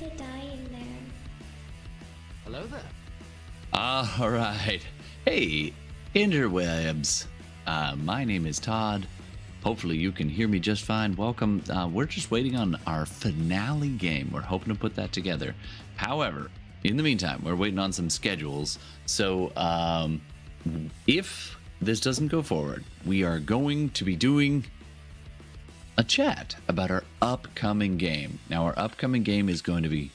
to die in there. Hello there. All right. Hey, interwebs. My name is Todd. Hopefully you can hear me just fine. Welcome. We're just waiting on our finale game. We're hoping to put that together. However, in the meantime, we're waiting on some schedules. So if this doesn't go forward, we are going to be doing a chat about our upcoming game. Now, our upcoming game is going to be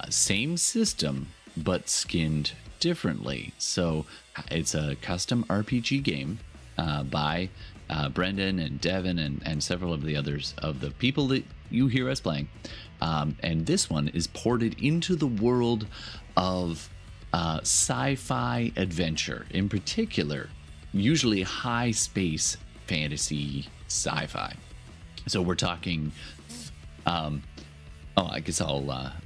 same system, but skinned differently. So it's a custom RPG game by Brendan and Devin and several of the others of the people that you hear us playing. And this one is ported into the world of sci-fi adventure, in particular, usually high space fantasy sci-fi. So we're talking, I guess we're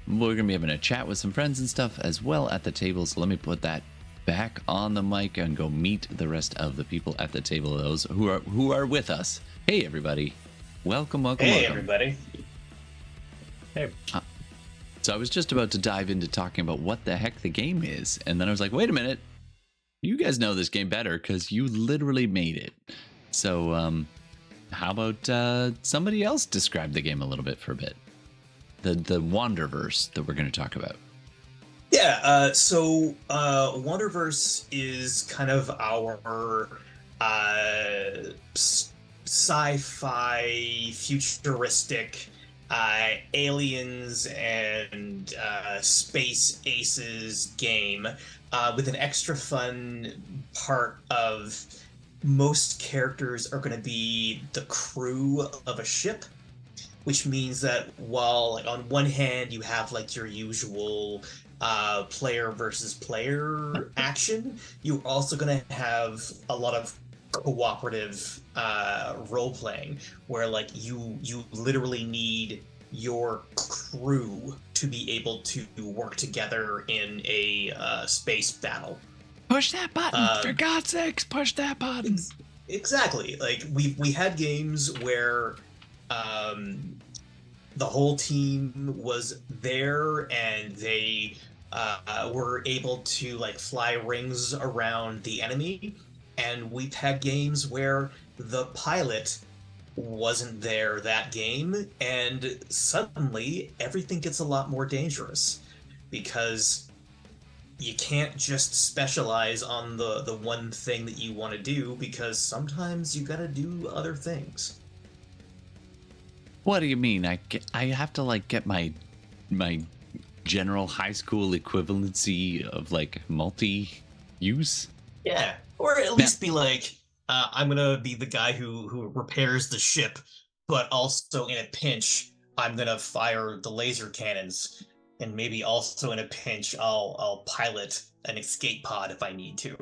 going to be having a chat with some friends and stuff as well at the table. So let me put that back on the mic and go meet the rest of the people at the table, those who are with us. Hey, everybody. Welcome. Hey, everybody. Hey. So I was just about to dive into talking about what the heck the game is. And then I was like, wait a minute. You guys know this game better because you literally made it. So, how about somebody else describe the game a little bit for a bit? The Wanderverse that we're going to talk about. Yeah, so Wanderverse is kind of our sci-fi futuristic aliens and space aces game with an extra fun part of most characters are going to be the crew of a ship, which means that while like on one hand you have like your usual player versus player action, you're also going to have a lot of cooperative role playing where like you literally need your crew to be able to work together in a space battle. Push that button, for God's sakes, push that button. Exactly. Like we had games where the whole team was there and they were able to like fly rings around the enemy, and we've had games where the pilot wasn't there that game, and suddenly everything gets a lot more dangerous because you can't just specialize on the one thing that you want to do, because sometimes you gotta do other things. What do you mean? I have to like get my general high school equivalency of like multi-use? Yeah, or at least be like, I'm gonna be the guy who repairs the ship, but also in a pinch, I'm gonna fire the laser cannons, and maybe also in a pinch, I'll pilot an escape pod if I need to.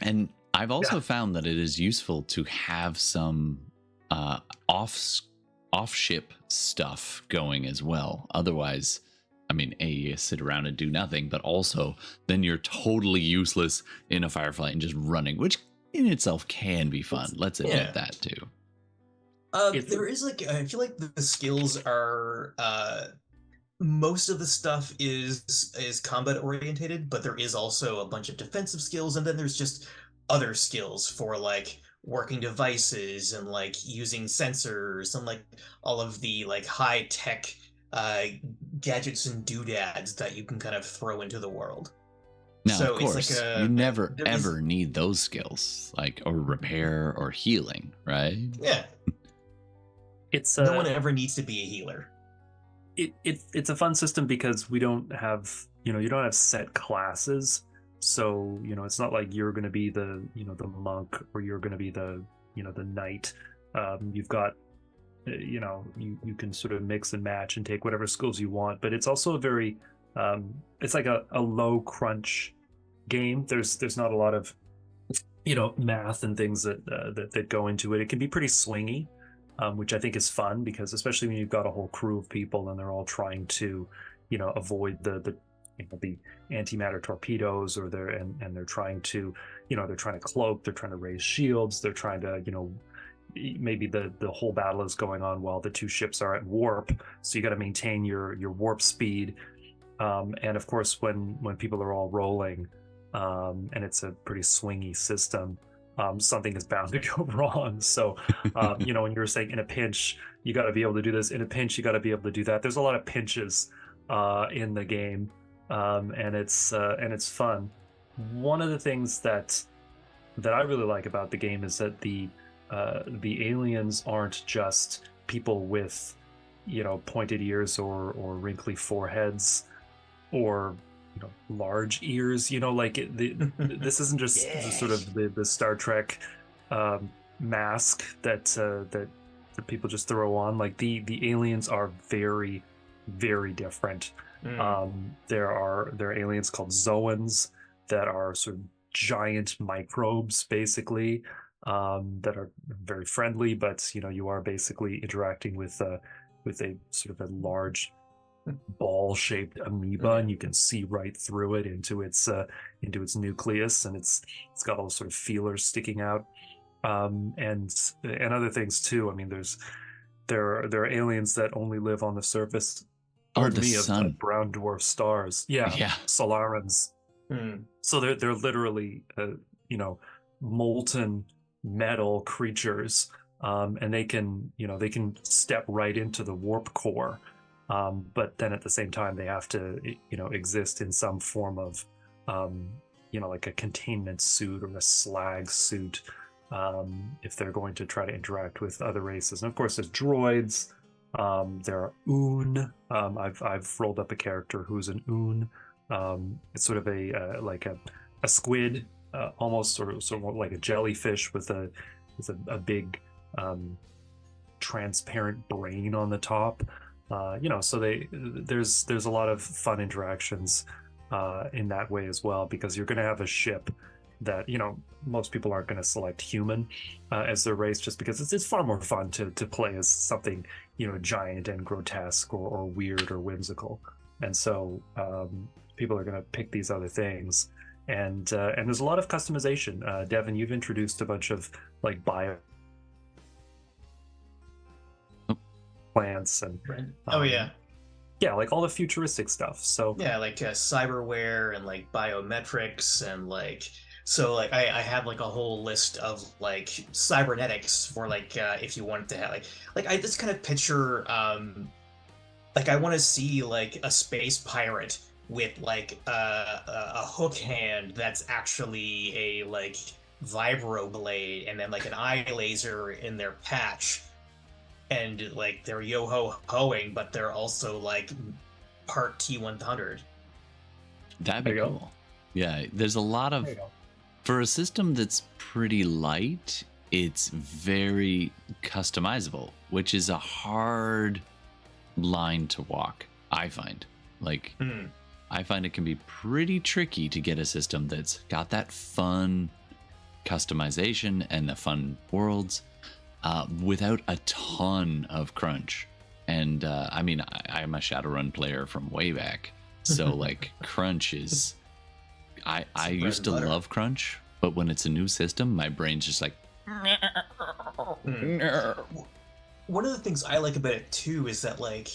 And I've also found that it is useful to have some off-ship stuff going as well. Otherwise, I mean, you sit around and do nothing, but also then you're totally useless in a firefight and just running, which in itself can be fun. Let's admit that too. There is like, I feel like the skills are most of the stuff is combat orientated, but there is also a bunch of defensive skills, and then there's just other skills for like working devices and like using sensors and like all of the like high tech gadgets and doodads that you can kind of throw into the world. Now, So of course, it's like you never ever need those skills, like or repair or healing, right? Yeah. It's No one ever needs to be a healer. It's a fun system because we don't have, you don't have set classes. So, it's not like you're going to be the monk, or you're going to be the knight. You've got, you can sort of mix and match and take whatever skills you want, but it's also a very, it's like a low crunch game. There's not a lot of, math and things that go into it. It can be pretty swingy. Which I think is fun, because especially when you've got a whole crew of people and they're all trying to, avoid the antimatter torpedoes, or they're trying to, they're trying to cloak, they're trying to raise shields, they're trying to, maybe the whole battle is going on while the two ships are at warp, so you got to maintain your warp speed. And of course, when people are all rolling, and it's a pretty swingy system, something is bound to go wrong. So, when you're saying in a pinch, you got to be able to do this. In a pinch, you got to be able to do that. There's a lot of pinches in the game, and it's fun. One of the things that I really like about the game is that the aliens aren't just people with pointed ears or wrinkly foreheads or large ears. This isn't just sort of the Star Trek mask that people just throw on. Like the aliens are very, very different. There are aliens called Zoans that are sort of giant microbes, basically, that are very friendly, but you are basically interacting with a sort of a large ball-shaped amoeba, and you can see right through it into its nucleus, and it's got all sort of feelers sticking out, and other things too. I mean, there are aliens that only live on the surface the sun of brown dwarf stars. Yeah. Solarans. So they're literally molten metal creatures, and they can step right into the warp core. But then at the same time, they have to, exist in some form of, like a containment suit or a slag suit, if they're going to try to interact with other races. And of course, there's droids. There are Oon. I've rolled up a character who's an Oon. It's sort of like a squid, almost sort of like a jellyfish with a big transparent brain on the top. So there's a lot of fun interactions in that way as well, because you're going to have a ship that most people aren't going to select human as their race, just because it's far more fun to play as something giant and grotesque or weird or whimsical, and so people are going to pick these other things, and there's a lot of customization. Devin, you've introduced a bunch of like bio plants and like all the futuristic stuff. So like cyberware and like biometrics and like, so like I have like a whole list of like cybernetics for like if you wanted to have like I just kind of picture like I want to see like a space pirate with like a hook hand that's actually a like vibro blade, and then like an eye laser in their patch, and like they're yo-ho-hoing, but they're also like part T-100. That'd be cool. Yeah, there's a lot of, for a system that's pretty light, it's very customizable, which is a hard line to walk, I find. Like, I find it can be pretty tricky to get a system that's got that fun customization and the fun worlds, without a ton of crunch. And I mean, I'm a Shadowrun player from way back, so like crunch is, I used to love crunch, but when it's a new system, my brain's just like One of the things I like about it too is that like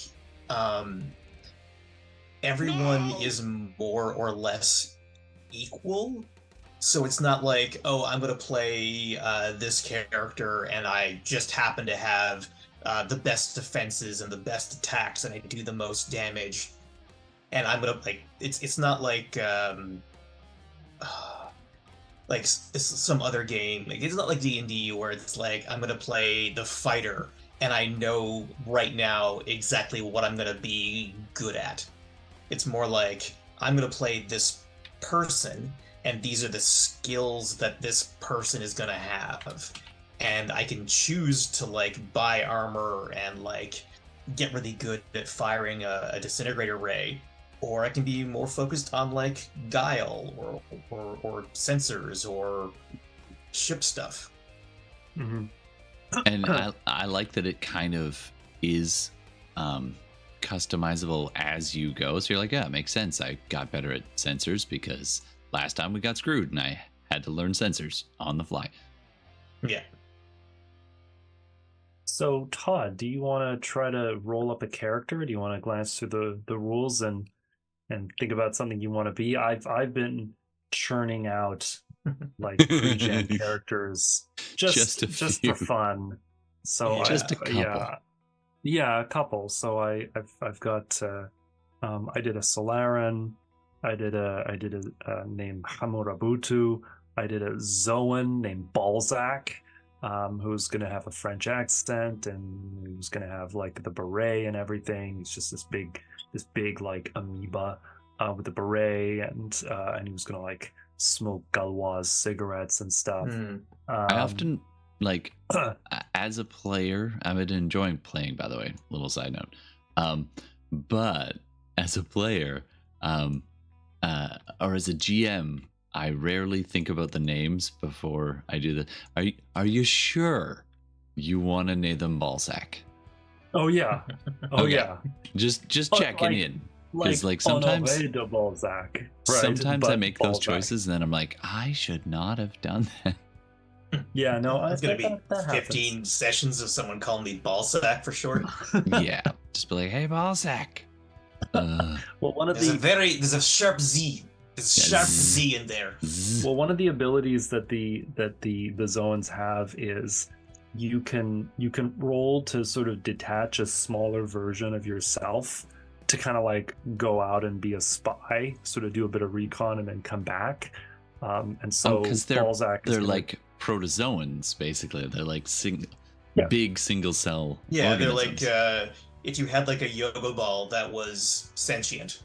everyone is more or less equal. So it's not like, oh, I'm going to play this character and I just happen to have the best defenses and the best attacks and I do the most damage. And I'm going to, like, it's not like it's some other game. Like, it's not like D&D where it's like, I'm going to play the fighter and I know right now exactly what I'm going to be good at. It's more like, I'm going to play this person and these are the skills that this person is going to have. And I can choose to, like, buy armor and, like, get really good at firing a disintegrator ray. Or I can be more focused on, like, guile or sensors or ship stuff. Mm-hmm. And I like that it kind of is customizable as you go. So you're like, yeah, it makes sense. I got better at sensors because last time we got screwed and I had to learn sensors on the fly. Yeah. So Todd, do you want to try to roll up a character? Do you want to glance through the rules and think about something you want to be? I've been churning out like pre-gen characters Just a just for few. fun. So Yeah. Just a I've couple. yeah, a couple. So I've got I did a Solaran, I did a named Hammurabutu, I did a Zoan named Balzac, who's gonna have a French accent and he was gonna have like the beret and everything. He's just this big like amoeba with the beret and he was gonna like smoke Gauloise cigarettes and stuff. Hmm. I often like Uh, as a player, I've been enjoying playing, by the way, little side note. But as a player, or as a GM, I rarely think about the names before I do the are you sure you want to name them Balzac? oh yeah, oh Okay. yeah. Just But, checking like- in. Because like Honoré sometimes de Balzac, right? sometimes I But make those Balzac. choices and then I'm like, I should not have done that. Yeah, no, It's gonna be that 15 sessions of someone calling me Ballsack for short. Yeah. Just be like, hey Balzac. Well, one of There's a sharp Z. There's a Yeah, sharp Z. Z in there. one of the abilities that the Zoans have is you can roll to sort of detach a smaller version of yourself to kind of like go out and be a spy, sort of do a bit of recon and then come back. And so because they're Balzac is they're gonna- like protozoans basically. They're like Yeah. big single cell. Yeah, organisms. they're like if you had like a yoga ball that was sentient.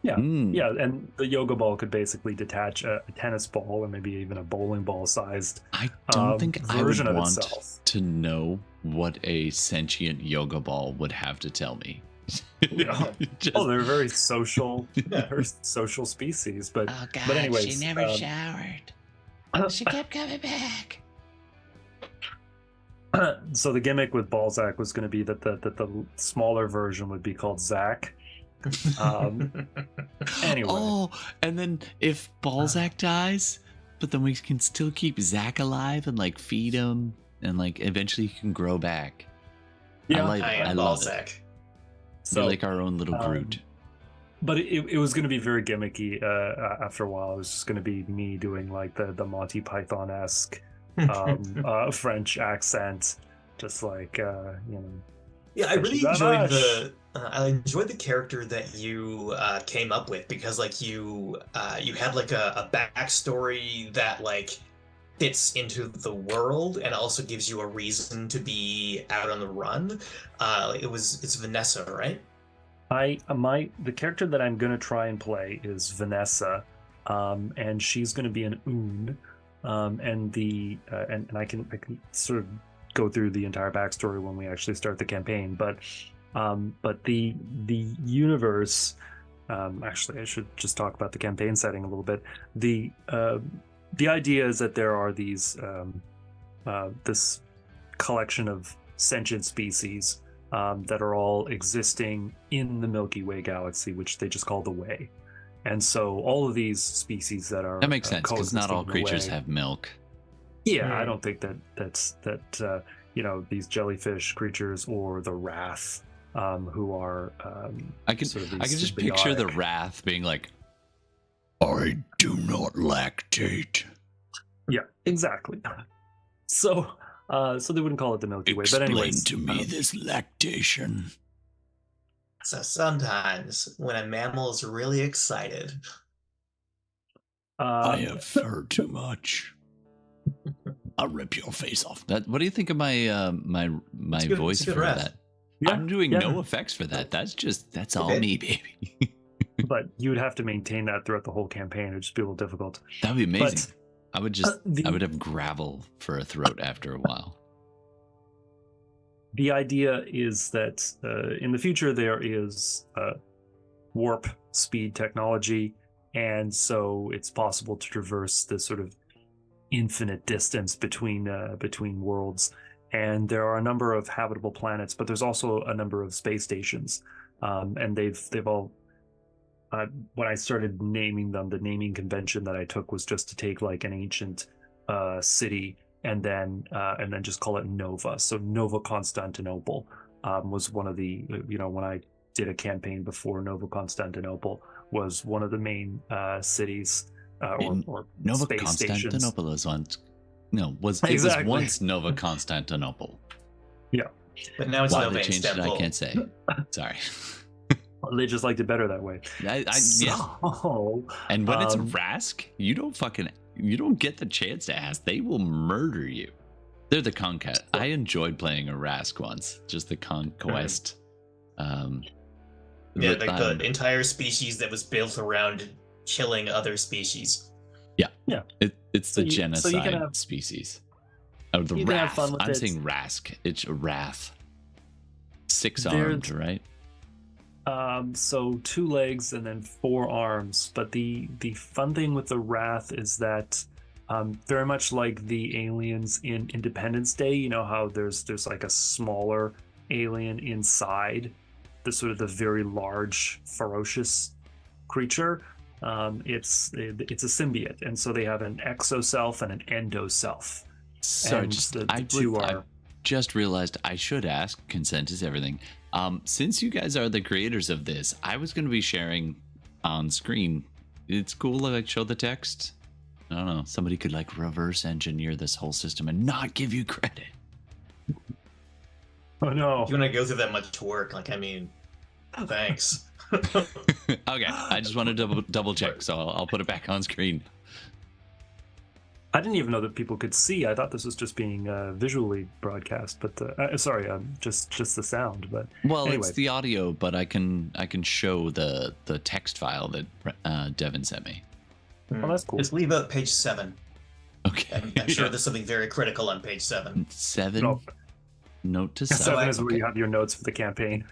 Yeah. Mm. Yeah, and the yoga ball could basically detach a tennis ball or maybe even a bowling ball sized I don't think I would version of want itself. to know what a sentient yoga ball would have to tell me. Yeah. Just- Oh, they're very social, very social species. But Oh God, but anyways, she never showered. She kept coming back. so the gimmick with Balzac was going to be that the smaller version would be called Zac. Anyway, Oh, and then if Balzac dies, but then we can still keep Zac alive and like feed him, and like eventually he can grow back. yeah. I am love it. Balzac. So like our own little Groot. But it was going to be very gimmicky. After a while, it was just going to be me doing like the Monty Python esque French accent, just like you know. Yeah, I really Thank you enjoyed very I enjoyed the character that you came up with because like you had like a backstory that like fits into the world and also gives you a reason to be out on the run. It's Vanessa, right? The character that I'm gonna try and play is Vanessa, and she's gonna be an Oon, and I can sort of go through the entire backstory when we actually start the campaign, but the universe, actually I should just talk about the campaign setting a little bit. The idea is that there are these this collection of sentient species that are all existing in the Milky Way galaxy, which they just call the Way. And so all of these species that are That makes sense because not coexisting all in the creatures Way- have milk. Yeah, I Hmm. don't think that's you know, these jellyfish creatures or the Wrath, who are I can sort of I these can just picture the symbiotic- wrath being like, I do not lactate. Yeah, exactly. So they wouldn't call it the Milky Way, but anyways, this lactation. So sometimes when a mammal is really excited, heard too much. I'll rip your face off. What do you think of my my It's good- voice it's good for wrath. that? yeah, I'm doing yeah. no effects for that. That's all Okay. me, baby. But you would have to maintain that throughout the whole campaign. It'd just be a little difficult. That'd be amazing. But I would just the- I would have gravel for a throat after a while. the idea is that in the future there is warp speed technology, and so it's possible to traverse this sort of infinite distance between worlds. And there are a number of habitable planets, but there's also a number of space stations, and they've all. When I started naming them, the naming convention that I took was just to take like an ancient city and then just call it Nova. So Nova Constantinople was one of the, when I did a campaign before, Nova Constantinople was one of the main cities or Nova space stations. Constantinople is once Exactly. it was once Nova Constantinople. Yeah, But now it's Why Nova they changed it, I Istanbul. can't say. Sorry. They just liked it better that way. Yeah. So, And when it's Rask, you don't get the chance to ask. They will murder you. They're the conquest. I enjoyed playing a Rask once. Just the conquest. The entire species that was built around killing other species. Yeah. It's the genocide species. Oh, the you can have Wrath. fun with I'm it. saying Rask. It's a Wrath. 6-armed, right? So 2 legs and then 4 arms. But the fun thing with the Wrath is that very much like the aliens in Independence Day, you know how there's like a smaller alien inside the sort of the very large ferocious creature. It's a symbiote, and so they have an exoself and an endoself. So and I just realized I should ask. Consent is everything. Since you guys are the creators of this, I was going to be sharing on screen. It's cool to like show the text. I don't know. Somebody could like reverse engineer this whole system and not give you credit. Oh no! If you want to go through that much work, thanks. Okay, I just want to double check, so I'll put it back on screen. I didn't even know that people could see. I thought this was just being visually broadcast, but just the sound. But anyway. It's the audio, but I can show the text file that Devin sent me. Oh, that's cool. Just leave out page 7. Okay, I'm sure there's something very critical on page 7. 7. No. Note to 7 is where you have your notes for the campaign.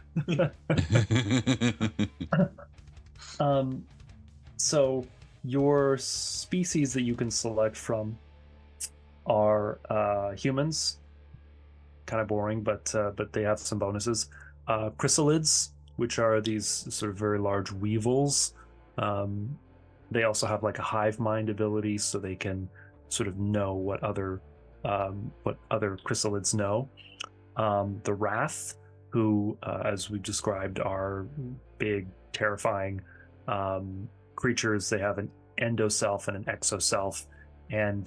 So your species that you can select from are humans. Kind of boring, but they have some bonuses. Chrysalids, which are these sort of very large weevils. They also have like a hive mind ability, so they can sort of know what other chrysalids know. The Wrath, who, as we've described, are big, terrifying creatures. They have an endoself and an exoself, and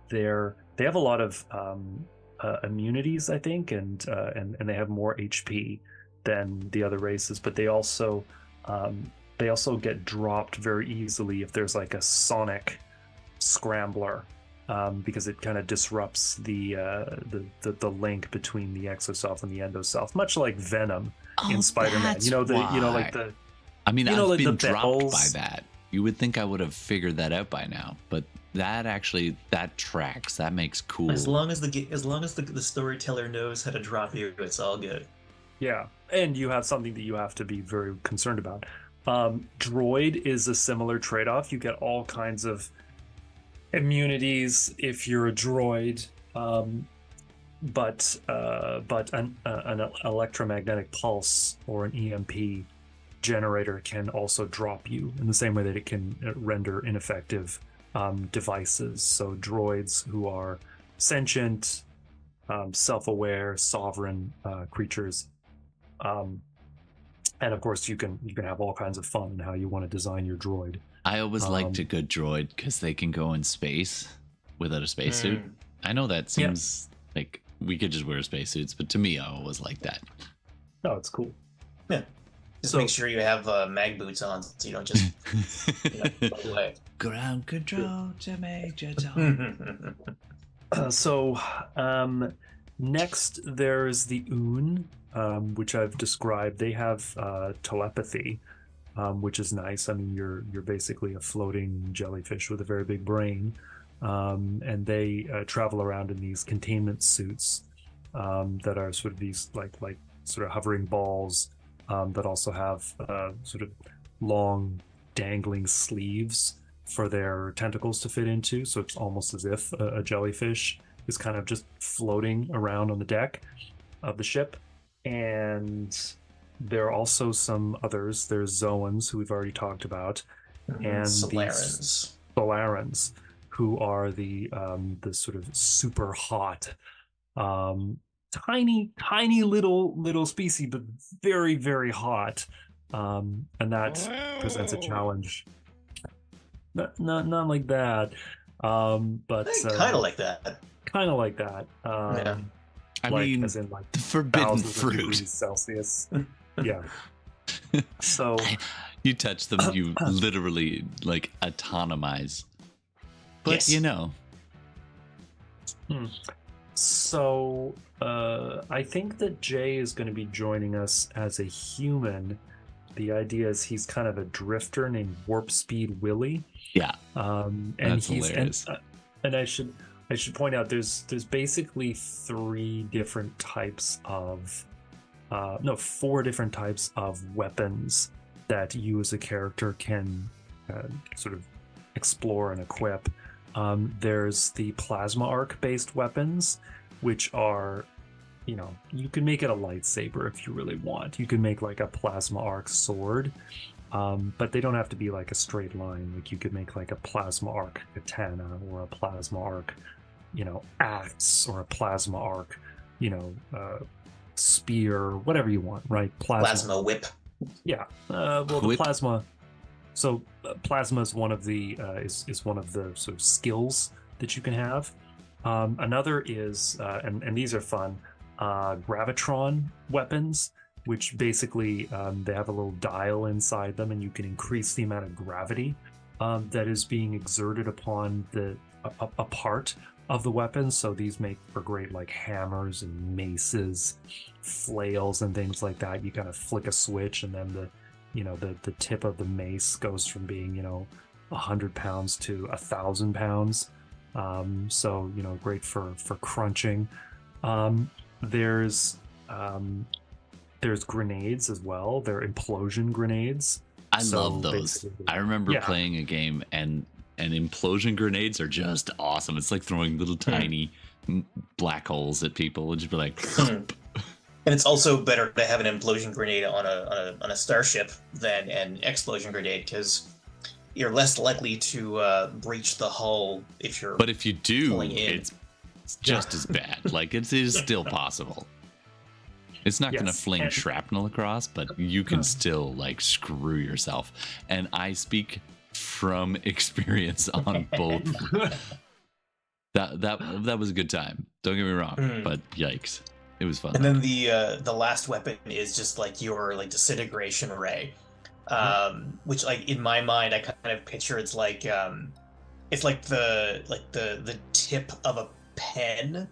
they have a lot of immunities, I think, and they have more HP than the other races. But they also get dropped very easily if there's like a sonic scrambler. Because it kind of disrupts the link between the exoself and the endoself, much like Venom in Spider-Man. I mean, I've been dropped bells. by that. You would think I would have figured that out by now, but that tracks. That makes cool. As long as the storyteller knows how to drop you, it's all good. Yeah, and you have something that you have to be very concerned about. Droid is a similar trade-off. You get all kinds of immunities if you're a droid, but an electromagnetic pulse or an EMP generator can also drop you in the same way that it can render ineffective devices. So droids who are sentient, self-aware, sovereign creatures, and of course you can have all kinds of fun in how you want to design your droid. I always liked a good droid because they can go in space without a spacesuit. I know that seems like we could just wear spacesuits, but to me, I always like that. No, it's cool. Yeah. Just make sure you have mag boots on so you don't just go away. Ground control to Major Tom. Next there's the Un, which I've described. They have telepathy. Which is nice. I mean, you're basically a floating jellyfish with a very big brain, and they travel around in these containment suits that are sort of these like sort of hovering balls that also have sort of long dangling sleeves for their tentacles to fit into. So it's almost as if a jellyfish is kind of just floating around on the deck of the ship. And there are also some others. There's Zoans, who we've already talked about, and Solarans. Solarans, who are the sort of super hot, tiny little species, but very, very hot. And that presents a challenge. Not like that, but kind of like that. Kind of like that. Yeah. I like, mean, as in like the forbidden thousands of fruit. degrees Celsius. Yeah. So you touch them, you literally like autonomize. But Yes. you know. So I think that Jay is going to be joining us as a human. The idea is he's kind of a drifter named Warp Speed Willie. Yeah. And That's he's hilarious. and I should point out there's basically 4 different types of weapons that you as a character can sort of explore and equip. There's the plasma arc based weapons, which are, you can make it a lightsaber if you really want. You can make like a plasma arc sword, but they don't have to be like a straight line. Like you could make like a plasma arc katana or a plasma arc, axe, or a plasma arc, spear, whatever you want, right? Plasma whip. Yeah. Well, the Whip. plasma. So plasma is one of the is one of the sort of skills that you can have. Another is and these are fun. Gravitron weapons, which basically they have a little dial inside them, and you can increase the amount of gravity that is being exerted upon a part of the weapon. So these make for great like hammers and maces, flails, and things like that. You kind of flick a switch, and then the tip of the mace goes from being 100 pounds to 1,000 pounds. So great for crunching. There's grenades as well. They're implosion grenades. I So love those. basically- I remember Yeah. playing a game and implosion grenades are just awesome. It's like throwing little tiny black holes at people and just be like, And it's also better to have an implosion grenade on a starship than an explosion grenade, because you're less likely to breach the hull if you're. but if you do, Pulling in. it's just as bad. Like it is still possible. It's not going to Yes, fling and- shrapnel across, but you can still like screw yourself. And I speak from experience on both. That was a good time. Don't get me wrong, but yikes, it was fun. And then the last weapon is just like your like disintegration ray, which like in my mind I kind of picture it's like the tip of a pen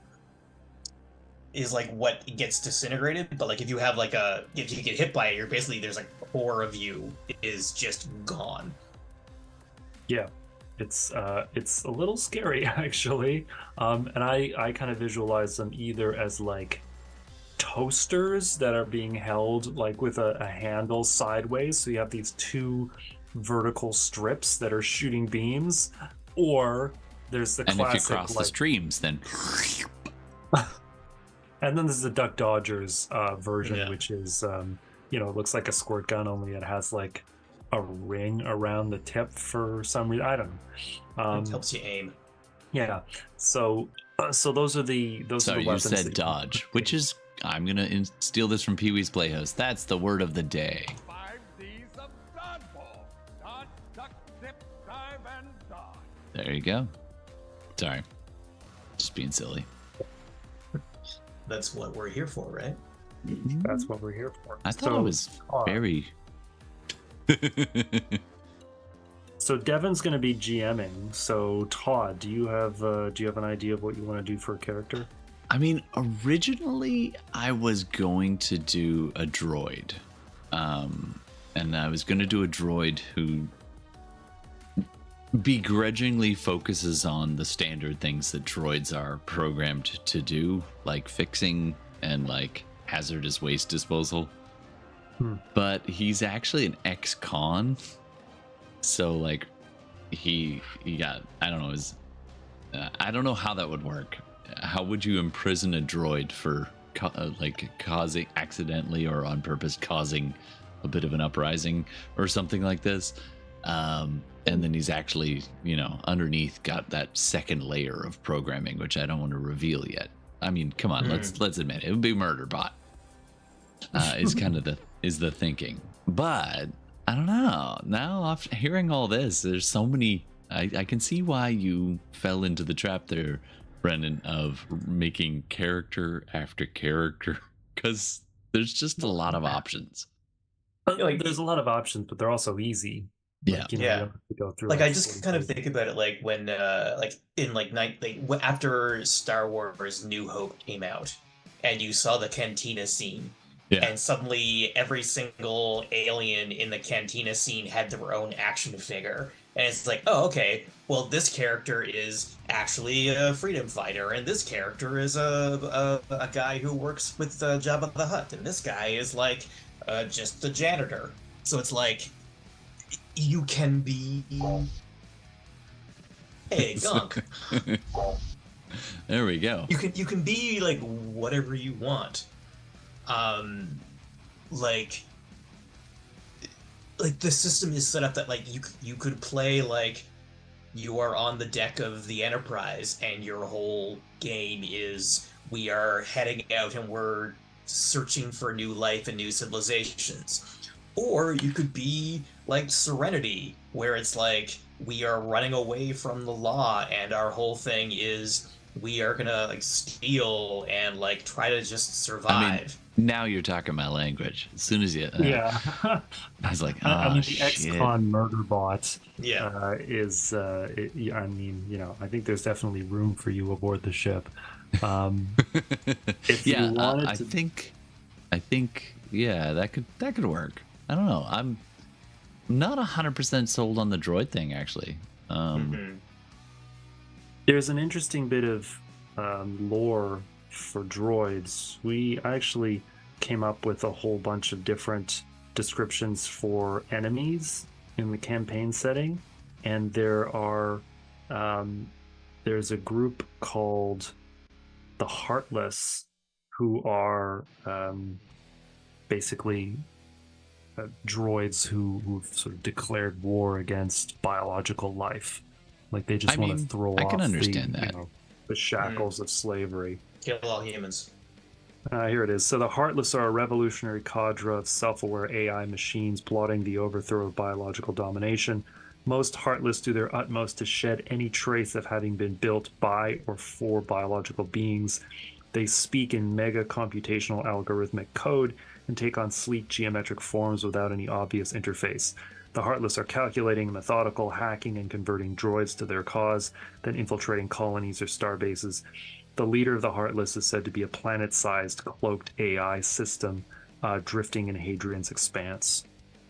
is like what gets disintegrated, but like if you have if you get hit by it, you're basically there's like 4 of you is just gone. Yeah, it's a little scary actually, and I kind of visualize them either as like toasters that are being held like with a handle sideways, so you have these 2 vertical strips that are shooting beams, or there's the and classic if you cross the like, streams, then and then there's the Duck Dodgers version, Yeah. which is it looks like a squirt gun, only it has like a ring around the tip for some reason. I don't know. It helps you aim. Yeah. So those are the so are the you weapons said that dodge, which is I'm gonna steal this from Pee Wee's Playhouse. That's the word of the day. 5 D's of dodgeball. Dodge, duck, dip, dive, and dodge. There you go. Sorry, just being silly. That's what we're here for, right? That's what we're here for. I thought it was very. So Devin's going to be GMing. So Todd, do you have an idea of what you want to do for a character? I mean, originally I was going to do a droid, and I was going to do a droid who begrudgingly focuses on the standard things that droids are programmed to do, like fixing and like hazardous waste disposal. But he's actually an ex-con, so like he got, I don't know, I don't know how that would work. How would you imprison a droid for causing accidentally or on purpose causing a bit of an uprising or something like this? And then he's actually, underneath got that second layer of programming, which I don't want to reveal yet. I mean, come on, let's admit it would be Murderbot. Is kind of the thinking, but I don't know. Now, after hearing all this, there's so many. I can see why you fell into the trap there, Brendan, of making character after character, because there's just a lot of options. Like, there's a lot of options, but they're also easy. Yeah. Like, you don't have to go through. Like, I just kind of think about it like when, after Star Wars New Hope came out, and you saw the cantina scene. Yeah. And suddenly every single alien in the cantina scene had their own action figure. And it's like, oh, okay, well, this character is actually a freedom fighter, and this character is a guy who works with Jabba the Hutt, and this guy is like just the janitor. So it's like, you can be... Hey, Gunk. There we go. You can be like whatever you want. Like the system is set up that like you could play like you are on the deck of the Enterprise and your whole game is we are heading out and we're searching for new life and new civilizations. Or you could be like Serenity, where it's like we are running away from the law and our whole thing is we are gonna like steal and like try to just survive. I mean, now you're talking my language. As soon as you, I was like, oh, I mean, the shit. ex-con Murderbot, is. I mean, I think there's definitely room for you aboard the ship. If you wanted I think, that could work. I don't know. I'm not 100% sold on the droid thing, actually. There's an interesting bit of lore for droids. We actually came up with a whole bunch of different descriptions for enemies in the campaign setting, and there's a group called the Heartless, who are basically droids who've sort of declared war against biological life. Like they just want to throw off the shackles of slavery. Kill all humans. Here it is. So the Heartless are a revolutionary cadre of self-aware AI machines plotting the overthrow of biological domination. Most Heartless do their utmost to shed any trace of having been built by or for biological beings. They speak in mega computational algorithmic code and take on sleek geometric forms without any obvious interface. The Heartless are calculating, methodical, hacking, and converting droids to their cause, then infiltrating colonies or star bases. The leader of the Heartless is said to be a planet-sized cloaked AI system drifting in Hadrian's expanse.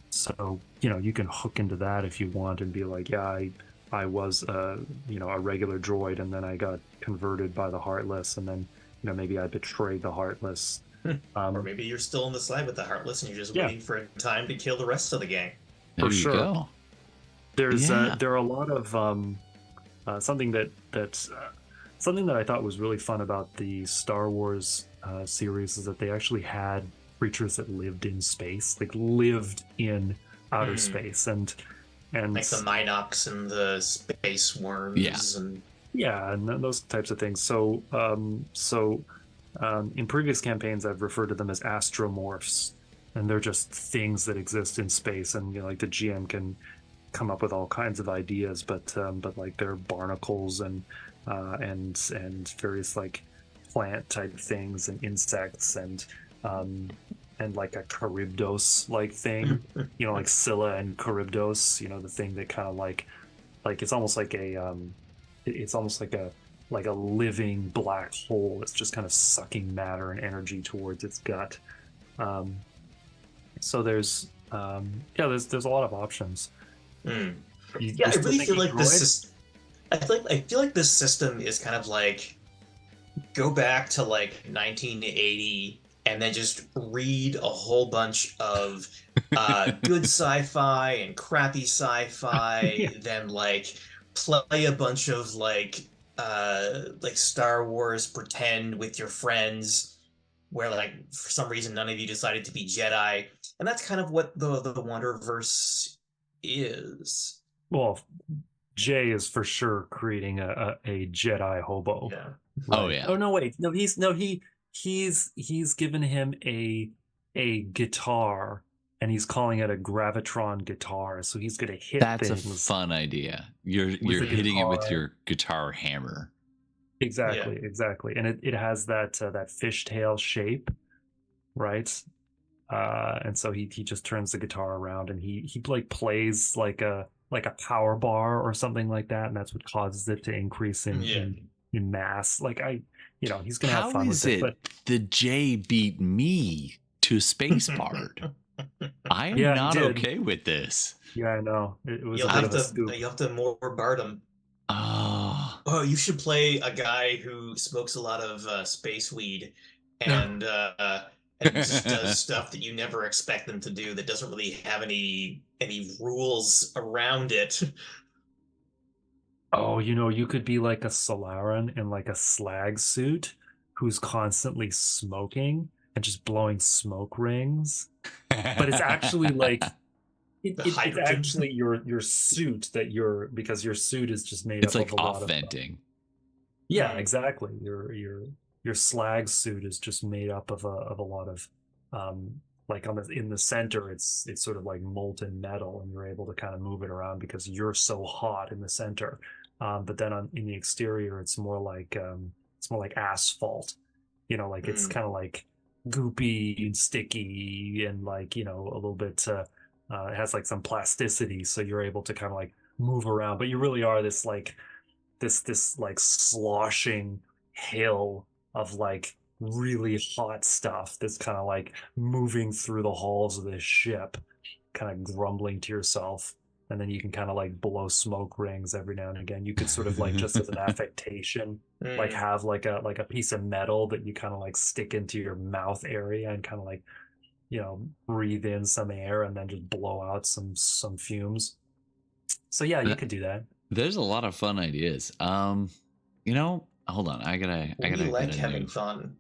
So, you can hook into that if you want and be like, I was, a regular droid, and then I got converted by the Heartless, and then, maybe I betrayed the Heartless. Or maybe you're still on the side with the Heartless and you're just waiting for time to kill the rest of the gang. There you go. There's there are a lot of something that I thought was really fun about the Star Wars series is that they actually had creatures that lived in space, like lived in outer space, and like the Minox and the space worms, and those types of things. So in previous campaigns, I've referred to them as astromorphs. And they're just things that exist in space, and like the GM can come up with all kinds of ideas, but like they're barnacles and various like plant type things and insects and like a Charybdis like thing, like Scylla and Charybdis, the thing that kind of like it's almost like a living black hole that's just kind of sucking matter and energy towards its gut. So there's a lot of options. I really feel like this. I feel like this system is kind of like go back to like 1980 and then just read a whole bunch of good sci-fi and crappy sci-fi, then like play a bunch of like Star Wars pretend with your friends, where like for some reason none of you decided to be Jedi. And that's kind of what the Wanderverse is. Well, Jay is for sure creating a Jedi hobo. Yeah. Oh yeah. Oh no, wait. No, he's given him a guitar, and he's calling it a gravitron guitar. So he's gonna hit That's a things. fun idea. You're the hitting it with guitar. your guitar hammer. Exactly. And it has that that fishtail shape, right? And so he just turns the guitar around, and he like plays like a power bar or something like that, and that's what causes it to increase in mass. Like he's gonna have fun How with is it. it But the J beat me to Space Bard? I am Yeah, he not did. okay with this. yeah, I know it was You'll a bit have of a to scoop. you have to more Bardem. Oh, Oh, you should play a guy who smokes a lot of space weed and just does stuff that you never expect them to do that doesn't really have any rules around it. Oh, you could be like a Solaran in like a slag suit who's constantly smoking and just blowing smoke rings. But it's actually like it's hydrogen. actually your suit because your suit is just made it's up like of a lot off of venting. yeah, exactly. Your slag suit is just made up of a lot of like in the center it's sort of like molten metal, and you're able to kind of move it around because you're so hot in the center. But then in the exterior it's more like asphalt. Like it's kind of like goopy and sticky and like a little bit it has like some plasticity, so you're able to kind of like move around, but you really are this like sloshing hill of like really hot stuff that's kind of like moving through the halls of this ship, kind of grumbling to yourself. And then you can kind of like blow smoke rings every now and again. You could sort of like just as an affectation like have like a piece of metal that you kind of like stick into your mouth area and kind of like breathe in some air and then just blow out some fumes. So yeah, you could do that. There's a lot of fun ideas. Hold on. I gotta like get a having new fun.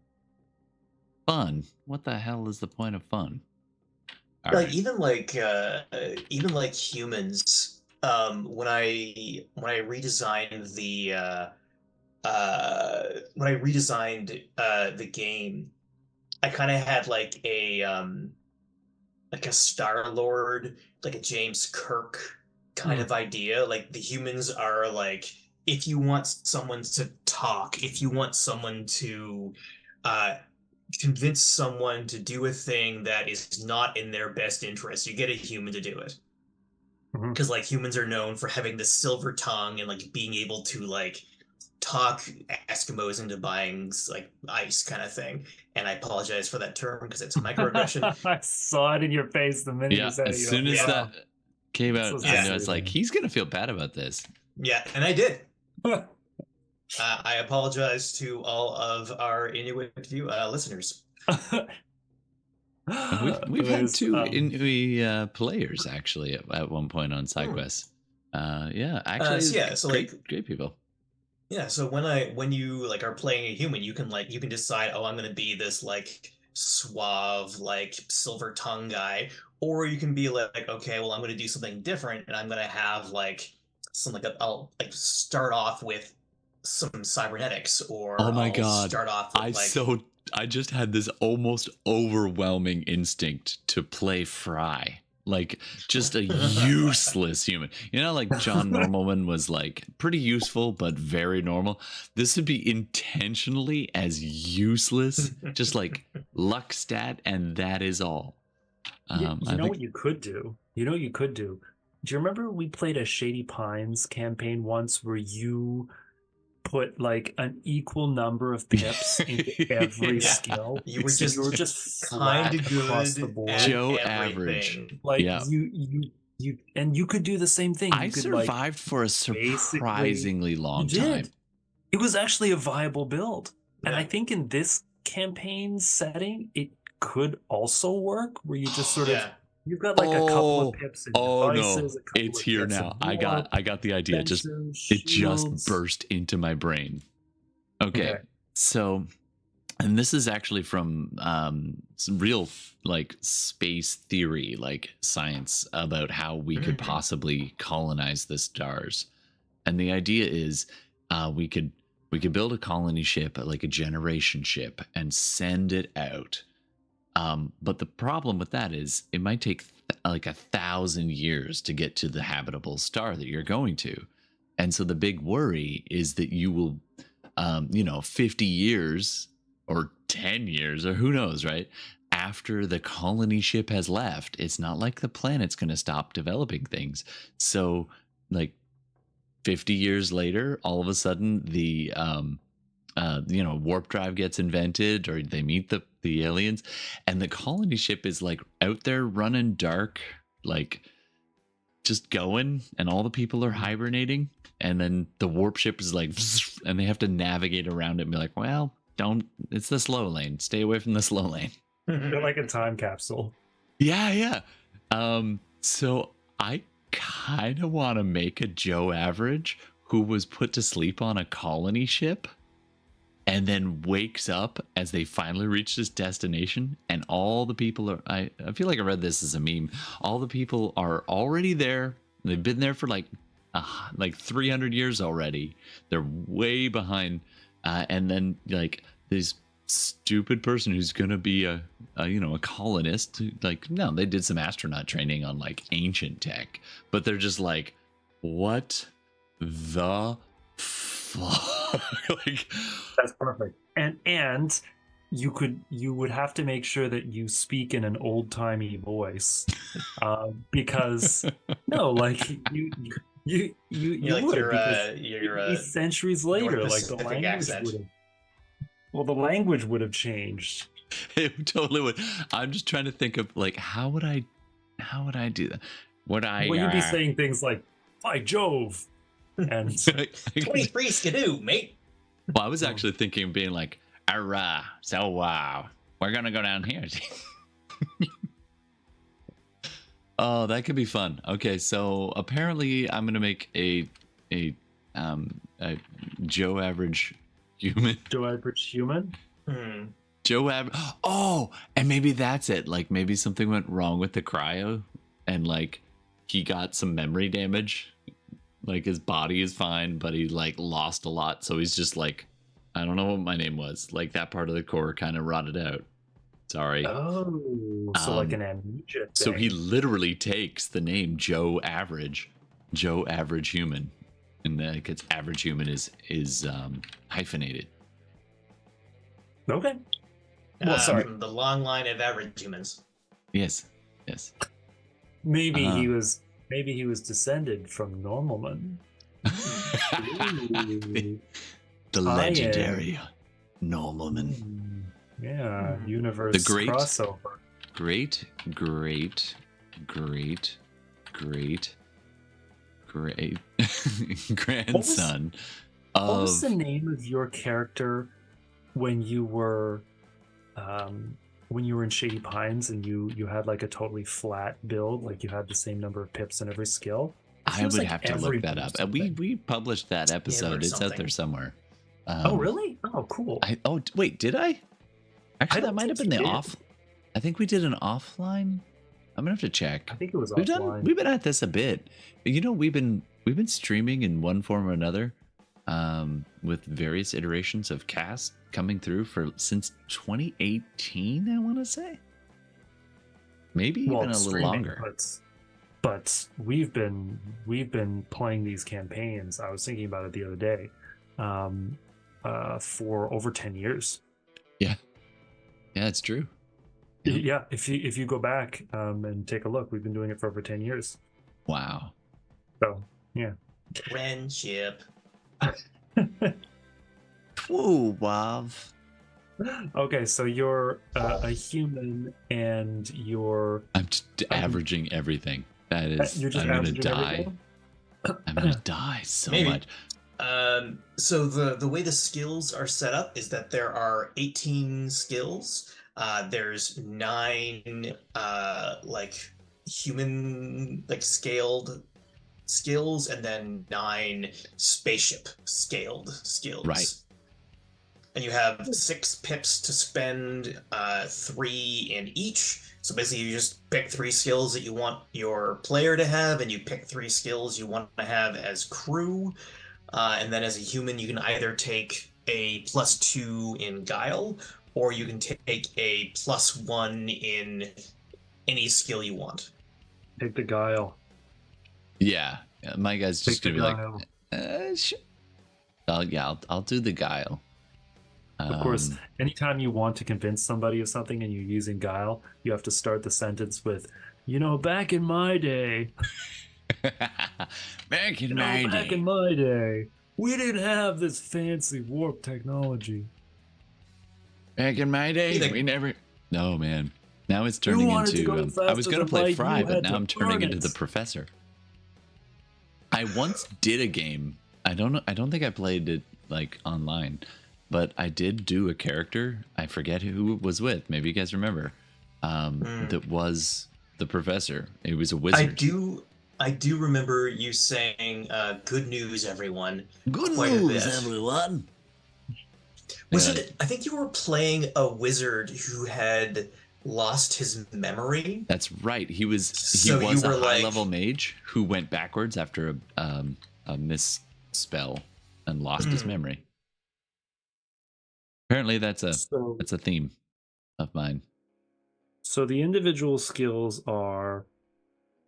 fun. What the hell is the point of fun? All Like right. even like humans. When I redesigned the game, I kind of had like a Star Lord, like a James Kirk kind of idea. Like the humans are like, if you want someone to talk, if you want someone to uh, convince someone to do a thing that is not in their best interest, you get a human to do it. Because like humans are known for having this silver tongue and like being able to like talk Eskimos into buying like ice kind of thing. And I apologize for that term because it's a microaggression. I saw it in your face the minute you said it. As soon as that came out, So I know it's like he's gonna feel bad about this. Yeah, and I did. I apologize to all of our Inuit listeners. We've had two Inuit players actually at one point on SideQuests. Yeah, actually, so great people. Yeah, so when you like are playing a human, you can decide, oh, I'm gonna be this like suave, like silver tongue guy, or you can be like, okay, well, I'm gonna do something different, and I'm gonna have like I'll like start off with some cybernetics, or oh my I'll god, start off with I just had this almost overwhelming instinct to play Fry. Like just a useless human. Like John Normalman was like pretty useful, but very normal. This would be intentionally as useless, just like luck stat, and that is all. What you could do? Do you remember we played a Shady Pines campaign once where you put like an equal number of pips into every skill? You were just kind of good across the board. Joe everything. average. Like yeah. you could do the same thing. I survived for a surprisingly long time. It was actually a viable build. Yeah. And I think in this campaign setting, it could also work where you just sort of you've got like a couple of pips in devices. No, it's here now. I got the idea. It just burst into my brain. Okay. So and this is actually from some real like space theory, like science about how we could possibly colonize the stars. And the idea is we could build a colony ship, like a generation ship, and send it out. But the problem with that is it might take like 1,000 years to get to the habitable star that you're going to. And so the big worry is that you will, 50 years or 10 years or who knows, right? After the colony ship has left, it's not like the planet's going to stop developing things. So like 50 years later, all of a sudden the, warp drive gets invented, or they meet the aliens, and the colony ship is like out there running dark, like just going, and all the people are hibernating, and then the warp ship is like, and they have to navigate around it and be like, well, it's the slow lane. Stay away from the slow lane. They're like a time capsule. Yeah. So I kind of want to make a Joe Average who was put to sleep on a colony ship and then wakes up as they finally reach this destination, and all the people are, I feel like I read this as a meme, all the people are already there. They've been there for like 300 years already. They're way behind. And then like this stupid person who's going to be a colonist, like, no, they did some astronaut training on like ancient tech, but they're just like, what the fuck? Like, that's perfect. And you would have to make sure that you speak in an old-timey voice, because no, like you like would, your centuries later, North like the Pacific language accent. would have. Well, the language would have changed. it totally would. I'm just trying to think of like, how would I do that? Well, you'd be saying things like, "By Jove," and 23 skidoo, mate. Well, I was actually thinking of being like, "Arrah, so wow, we're gonna go down here." Oh, that could be fun. Okay, so apparently I'm gonna make a Joe Average human. Joe Average human. Joe Average. Oh, and maybe that's it. Like maybe something went wrong with the cryo, and like he got some memory damage. Like his body is fine, but he like lost a lot, so he's just like, I don't know what my name was. Like that part of the core kind of rotted out. Sorry. Oh, so like an amnesia thing. So he literally takes the name Joe Average Human, and like it's average human is hyphenated. Okay. Well, sorry. From the long line of average humans. Yes. Maybe he was descended from Normalman. The legendary Normalman. Yeah, universe The great crossover. Great grandson of. What was the name of your character when you were in Shady Pines and you had like a totally flat build, like you had the same number of pips in every skill? I would have to look that up. We published that episode. It's out there somewhere. Oh really? Oh cool. Wait, did I? Actually, that might have been the did. off. I think we did an offline. I'm gonna have to check. I think it was offline. We've been at this a bit. You know, we've been streaming in one form or another, with various iterations of cast coming through since 2018. I want to say, maybe even a little longer. But we've been playing these campaigns. I was thinking about it the other day, for over 10 years. Yeah, it's true. Yeah, if you go back and take a look, we've been doing it for over 10 years. Wow. So yeah. Friendship. Whoa, Wav. Okay, so you're a human, and you're. I'm just averaging everything. That is, You're just I'm gonna averaging die. everything? I'm gonna die so Maybe. much. So the way the skills are set up is that there are 18 skills. There's 9 like human like scaled skills, and then 9 spaceship scaled skills. Right. and you have 6 pips to spend, 3 in each. So basically, you just pick 3 skills that you want your player to have, and you pick 3 skills you want to have as crew. And then as a human, you can either take a +2 in Guile, or you can take a +1 in any skill you want. Take the guile. Yeah, my guy's just Take gonna the be guile. like, I'll do the guile. Of course, anytime you want to convince somebody of something and you're using guile, you have to start the sentence with, back in my day, back in back in my day, we didn't have this fancy warp technology. Back in my day, Either- we never. No, man. Now it's turning wanted to into. go I was faster going to than play light, Fry, you but had now to I'm turning earn into it. the professor. I once did a game. I don't know. I don't think I played it like online, but I did do a character. I forget who it was with. Maybe you guys remember. That was the professor. It was a wizard. I do remember you saying, "Good news, everyone." Good quite a news, bit. everyone. Was Yeah. it? I think you were playing a wizard who had lost his memory. That's right. He was So you a were high like- level mage who went backwards after a misspell and lost his memory. Apparently, that's a theme of mine. So the individual skills are,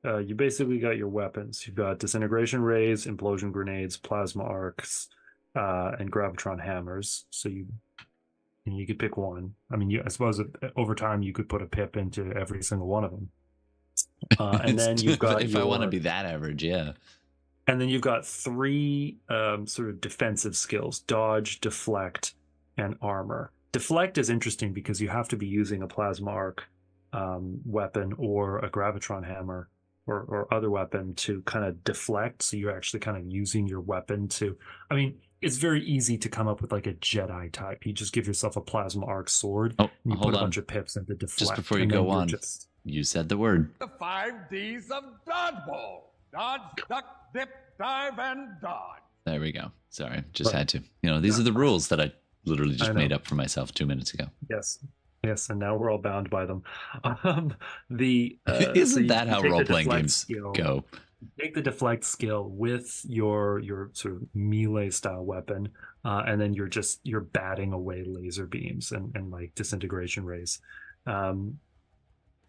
you basically got your weapons. You've got disintegration rays, implosion grenades, plasma arcs, and gravitron hammers. So you could pick one. I mean, I suppose over time you could put a pip into every single one of them. And then you've got if I want to be that average, yeah. And then you've got 3 sort of defensive skills: dodge, deflect, and armor. Deflect is interesting because you have to be using a plasma arc weapon or a gravitron hammer or other weapon to kind of deflect. So you're actually kind of using your weapon to. I mean, it's very easy to come up with like a Jedi type. You just give yourself a plasma arc sword, Oh, and you hold put a on. bunch of pips into deflect. Just before you and go then you're on, just- you said the word. The 5 Ds of dodgeball. Dodge, duck, dip, dive, and dodge. There we go. Sorry, just Right. had to. These are the rules that I literally just I know. made up for myself 2 minutes ago. Yes, and now we're all bound by them. The Isn't that how take the role playing deflect games skill, go? Take the deflect skill with your sort of melee style weapon, and then you're batting away laser beams and like disintegration rays.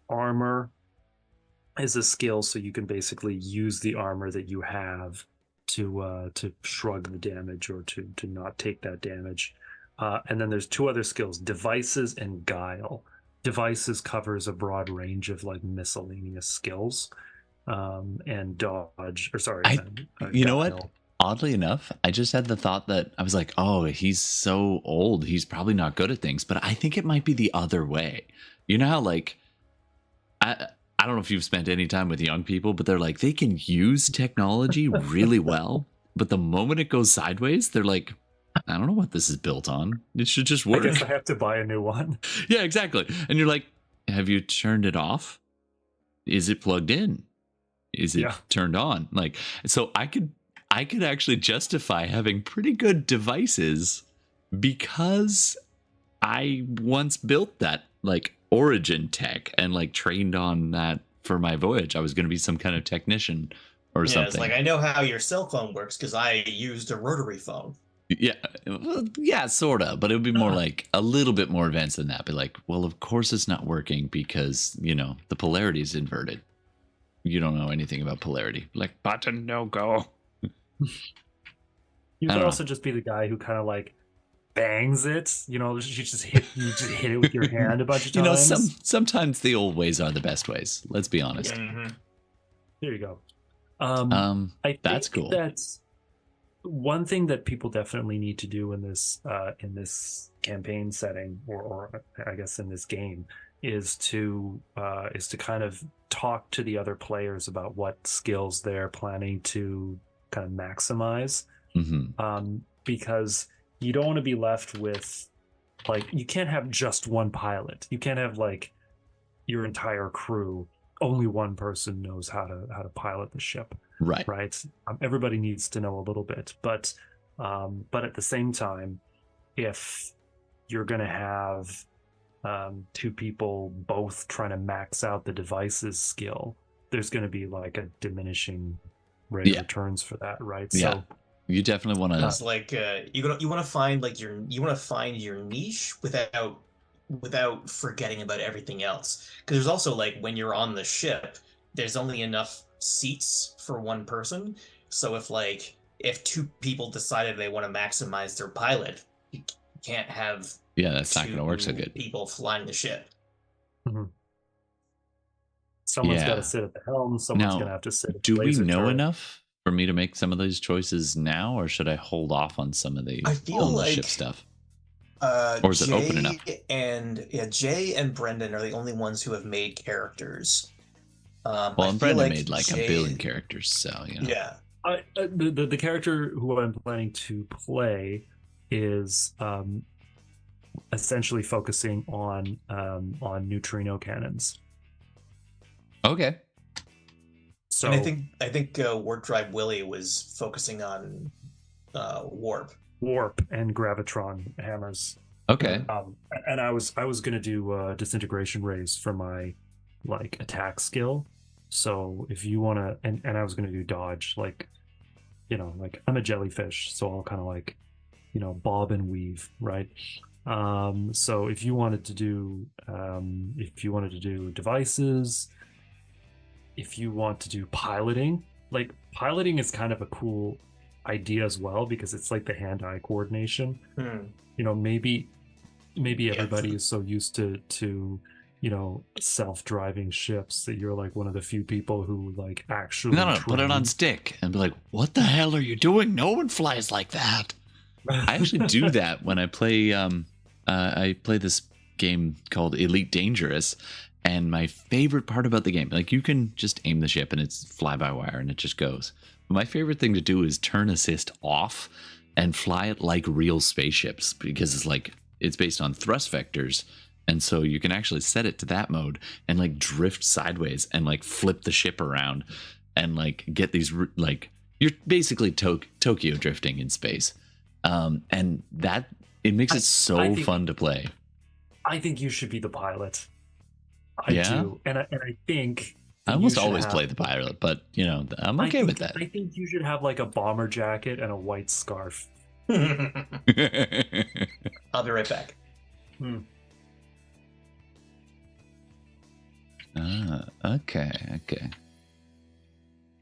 Armor is a skill, so you can basically use the armor that you have to shrug the damage or to not take that damage. And then there's 2 other skills: devices and guile. Devices covers a broad range of like miscellaneous skills, and dodge, or sorry, You know what? guile. Oddly enough, I just had the thought that I was like, oh, he's so old. He's probably not good at things. But I think it might be the other way. You know how like, I don't know if you've spent any time with young people, but they're like, they can use technology really well. But the moment it goes sideways, they're like, I don't know what this is built on. It should just I work. guess I have to buy a new one. Yeah, exactly. And you're like, have you turned it off? Is it plugged in? Is it Yeah. turned on? Like, so I could actually justify having pretty good devices because I once built that like origin tech and like trained on that for my voyage. I was going to be some kind of technician or Yeah, something. it's like I know how your cell phone works because I used a rotary phone. Yeah, well, yeah, sort of, but it would be more like a little bit more advanced than that. Be like, well, of course it's not working because, the polarity is inverted. You don't know anything about polarity. Like, button no go. You I could don't also just be the guy who kind of like bangs it. You just hit it with your hand a bunch of times. Sometimes the old ways are the best ways. Let's be honest. Mhm. There you go. Um, I that's think cool. That's one thing that people definitely need to do in this campaign setting, or I guess in this game, is to kind of talk to the other players about what skills they're planning to kind of maximize. Because you don't want to be left with like, you can't have just one pilot. You can't have like your entire crew. Only one person knows how to pilot the ship. Right. Everybody needs to know a little bit, but at the same time, if you're going to have two people both trying to max out the device's skill, there's going to be like a diminishing rate of returns for that, right? Yeah. So you definitely want to. It's like you want to find like your niche without forgetting about everything else. Because there's also like when you're on the ship, there's only enough seats for one person. So if two people decided they want to maximize their pilot, you can't have That's not going to work so good. people flying the ship. Mm-hmm. Someone's got to sit at the helm. Someone's going to have to sit at the do we know turret. enough for me to make some of those choices now, or should I hold off on some of the ship stuff? Or is it open enough? Jay and Brendan are the only ones who have made characters. And Brendan made like Jay, 1 billion characters, so you know. Yeah. The character who I'm planning to play is essentially focusing on neutrino cannons. Okay. So and I think Warp Drive Willie was focusing on warp and gravitron hammers. Okay. And I was gonna do disintegration rays for my like attack skill. So if you wanna, and I was gonna do dodge, like, you know, like I'm a jellyfish, so I'll kind of like, you know, bob and weave, right? So if you wanted to do devices, if you want to do piloting, like piloting is kind of a cool idea as well, because it's like the hand-eye coordination. You know, maybe everybody is so used to you know, self-driving ships that you're like one of the few people who like actually put it on stick and be like, what the hell are you doing? No one flies like that. I actually do that when I play I play this game called Elite Dangerous, and my favorite part about the game, like you can just aim the ship and it's fly-by-wire and it just goes. But my favorite thing to do is turn assist off and fly it like real spaceships, because it's based on thrust vectors. And so you can actually set it to that mode and like drift sideways and like flip the ship around and like get these, like, you're basically Tokyo drifting in space. And that, it makes it so fun to play. I think you should be the pilot. I do. And I think I almost always play the pilot, but you know, I'm okay with that. I think you should have like a bomber jacket and a white scarf. I'll be right back. Okay.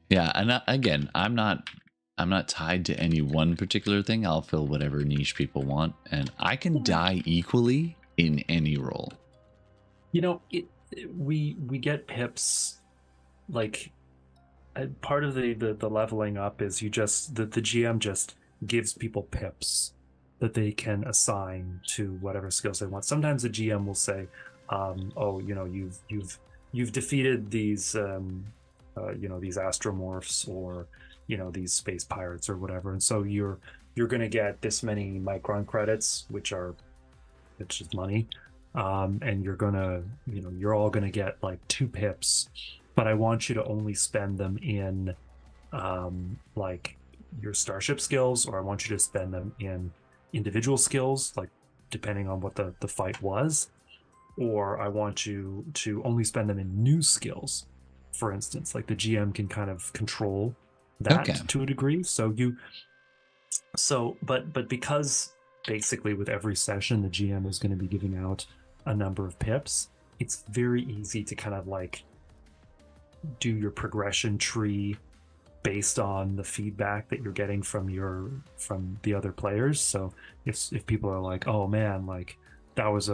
Yeah, and again, I'm not tied to any one particular thing. I'll fill whatever niche people want, and I can die equally in any role. You know, we get pips. Like, part of the leveling up is you just the GM just gives people pips that they can assign to whatever skills they want. Sometimes the GM will say, "Oh, you know, you've defeated these you know, these astromorphs, or you know, these space pirates or whatever, and so you're going to get this many Micron credits, it's just money, and you're gonna, you know, you're all gonna get like 2 pips, but I want you to only spend them in like your starship skills, or I want you to spend them in individual skills, like depending on what the fight was, or I want you to only spend them in new skills, for instance. Like the GM can kind of control that to a degree. But because basically with every session the GM is going to be giving out a number of pips, it's very easy to kind of like do your progression tree based on the feedback that you're getting from the other players. So if people are like, oh man, like that was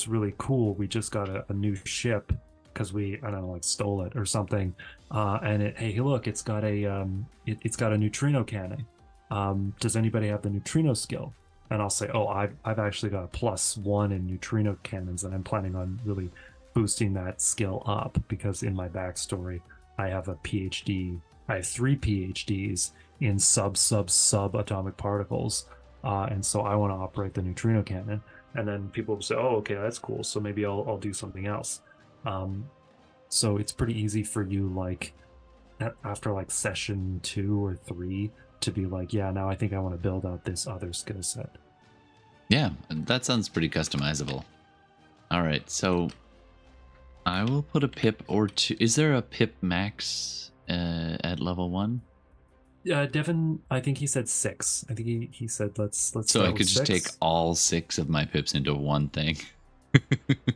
really cool, we just got a new ship because we, I don't know, like stole it or something, and hey look, it's got a neutrino cannon. Does anybody have the neutrino skill? And I'll say, oh, I've actually got a +1 in neutrino cannons, and I'm planning on really boosting that skill up, because in my backstory I have a PhD. I have 3 PhDs in subatomic particles, and so I want to operate the neutrino cannon. And then people will say, oh, okay, that's cool, so maybe I'll do something else. So it's pretty easy for you, like after like session 2 or 3, to be like, yeah, now I think I want to build out this other skill set. Yeah, that sounds pretty customizable. All right, so I will put a pip or two. Is there a pip max at level 1? Devin, I think he said 6. I think he said let's. So I could just take all 6 of my pips into one thing.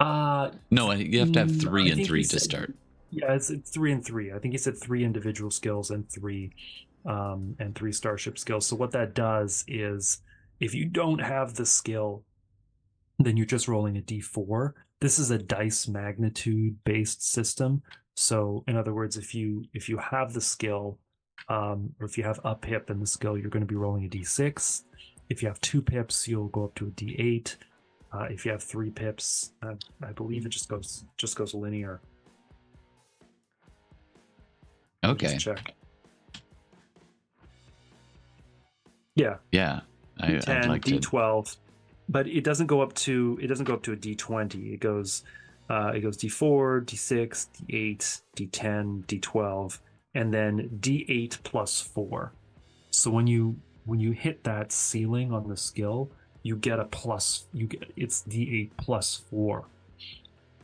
No, you have to have 3 and 3 to start. Yeah, it's 3 and 3. I think he said 3 individual skills and 3 starship skills. So what that does is, if you don't have the skill, then you're just rolling a d4. This is a dice magnitude based system. So in other words, if you have the skill, or if you have a pip in the skill, you're going to be rolling a d6. If you have 2 pips, you'll go up to a d8. If you have 3 pips, I believe it just goes linear. Okay. Just check. Yeah. Yeah. D10, I'd like D12, but it doesn't go up to a D20. It goes D4, D6, D8, D10, D12, and then D8 plus 4. So when you hit that ceiling on the skill, you get a plus. It's D8 plus 4,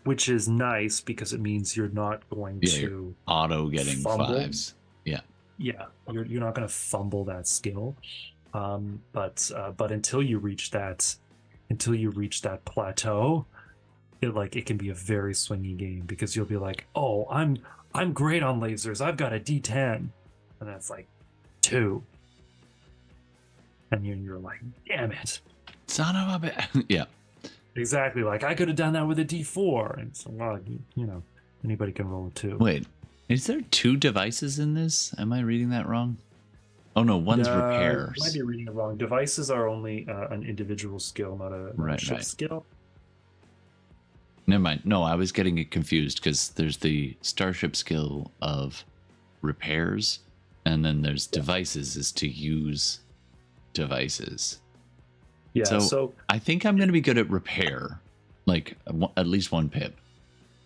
which is nice because it means you're not going to auto getting fumble. 5s. Yeah. Yeah, you're not going to fumble that skill. But until you reach that plateau, it can be a very swingy game, because you'll be like, oh, I'm great on lasers, I've got a D10, and that's like 2, and you're like, damn it, son of a bitch. Yeah, exactly. Like, I could have done that with a D4, and so, well, anybody can roll a 2. Wait, is there 2 devices in this? Am I reading that wrong? Oh no, one's repairs. You might be reading it wrong. Devices are only an individual skill, not a ship skill. Never mind. No, I was getting it confused, because there's the starship skill of repairs, and then there's devices is to use devices. Yeah. So I think I'm going to be good at repair, like at least 1 pip.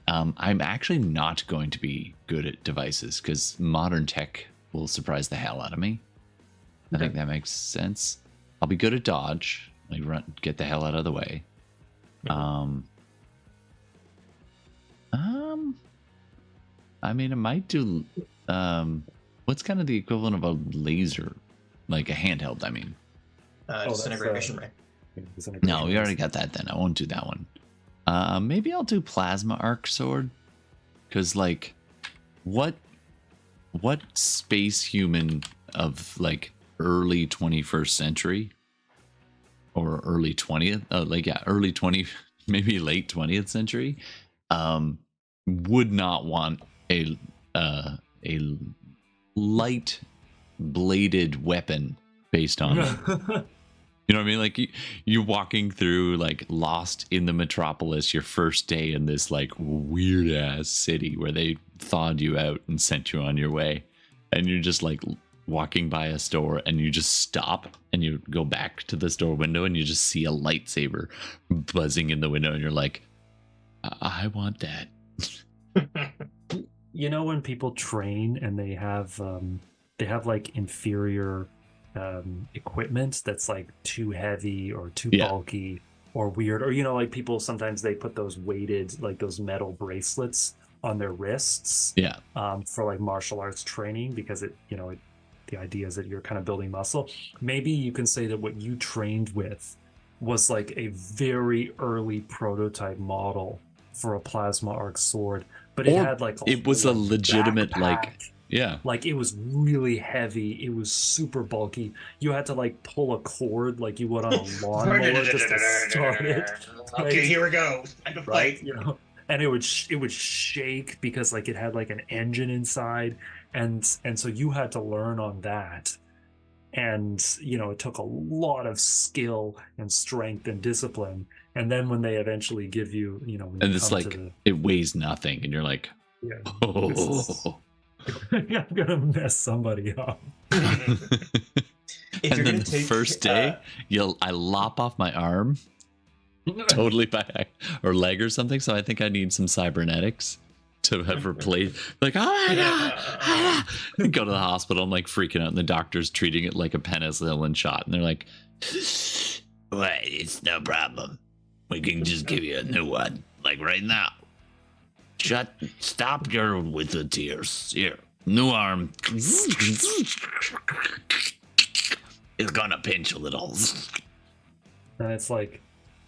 I'm actually not going to be good at devices, because modern tech will surprise the hell out of me. I think that makes sense. I'll be good at dodge, like get the hell out of the way. I mean, I might do. What's kind of the equivalent of a laser, like a handheld? I mean, disintegration ray. No, we already got that. Then I won't do that one. Maybe I'll do plasma arc sword, because like, what space human of like early 21st century or early 20th, early 20, maybe late 20th century, would not want a light bladed weapon based on it. You know what I mean? Like you're walking through, like, lost in the metropolis, your first day in this like weird ass city where they thawed you out and sent you on your way, and you're just like walking by a store, and you just stop and you go back to the store window, and you just see a lightsaber buzzing in the window, and you're like, I want that. You know, when people train and they have like inferior equipment that's like too heavy or too bulky or weird, or like people sometimes they put those weighted, like those metal bracelets on their wrists for like martial arts training, because the idea is that you're kind of building muscle. Maybe you can say that what you trained with was like a very early prototype model for a plasma arc sword, but it had like it was a legitimate backpack. Like it was really heavy, it was super bulky, you had to like pull a cord like you would on a lawnmower just to start it. Okay, here we go. Time to fight. And it would shake because like it had like an engine inside, and so you had to learn on that, and it took a lot of skill and strength and discipline. And then when they eventually give you, when and it's like it weighs nothing, and you're like, oh. I'm gonna mess somebody up. And then the first day, I lop off my arm, totally by or leg or something. So I think I need some cybernetics to have replaced. Like, oh my god! Go to the hospital. I'm like freaking out, and the doctor's treating it like a penicillin shot, and they're like, Wait, it's no problem. We can just give you a new one, like right now. Stop your with the tears. Here, new arm. It's gonna pinch a little. And it's like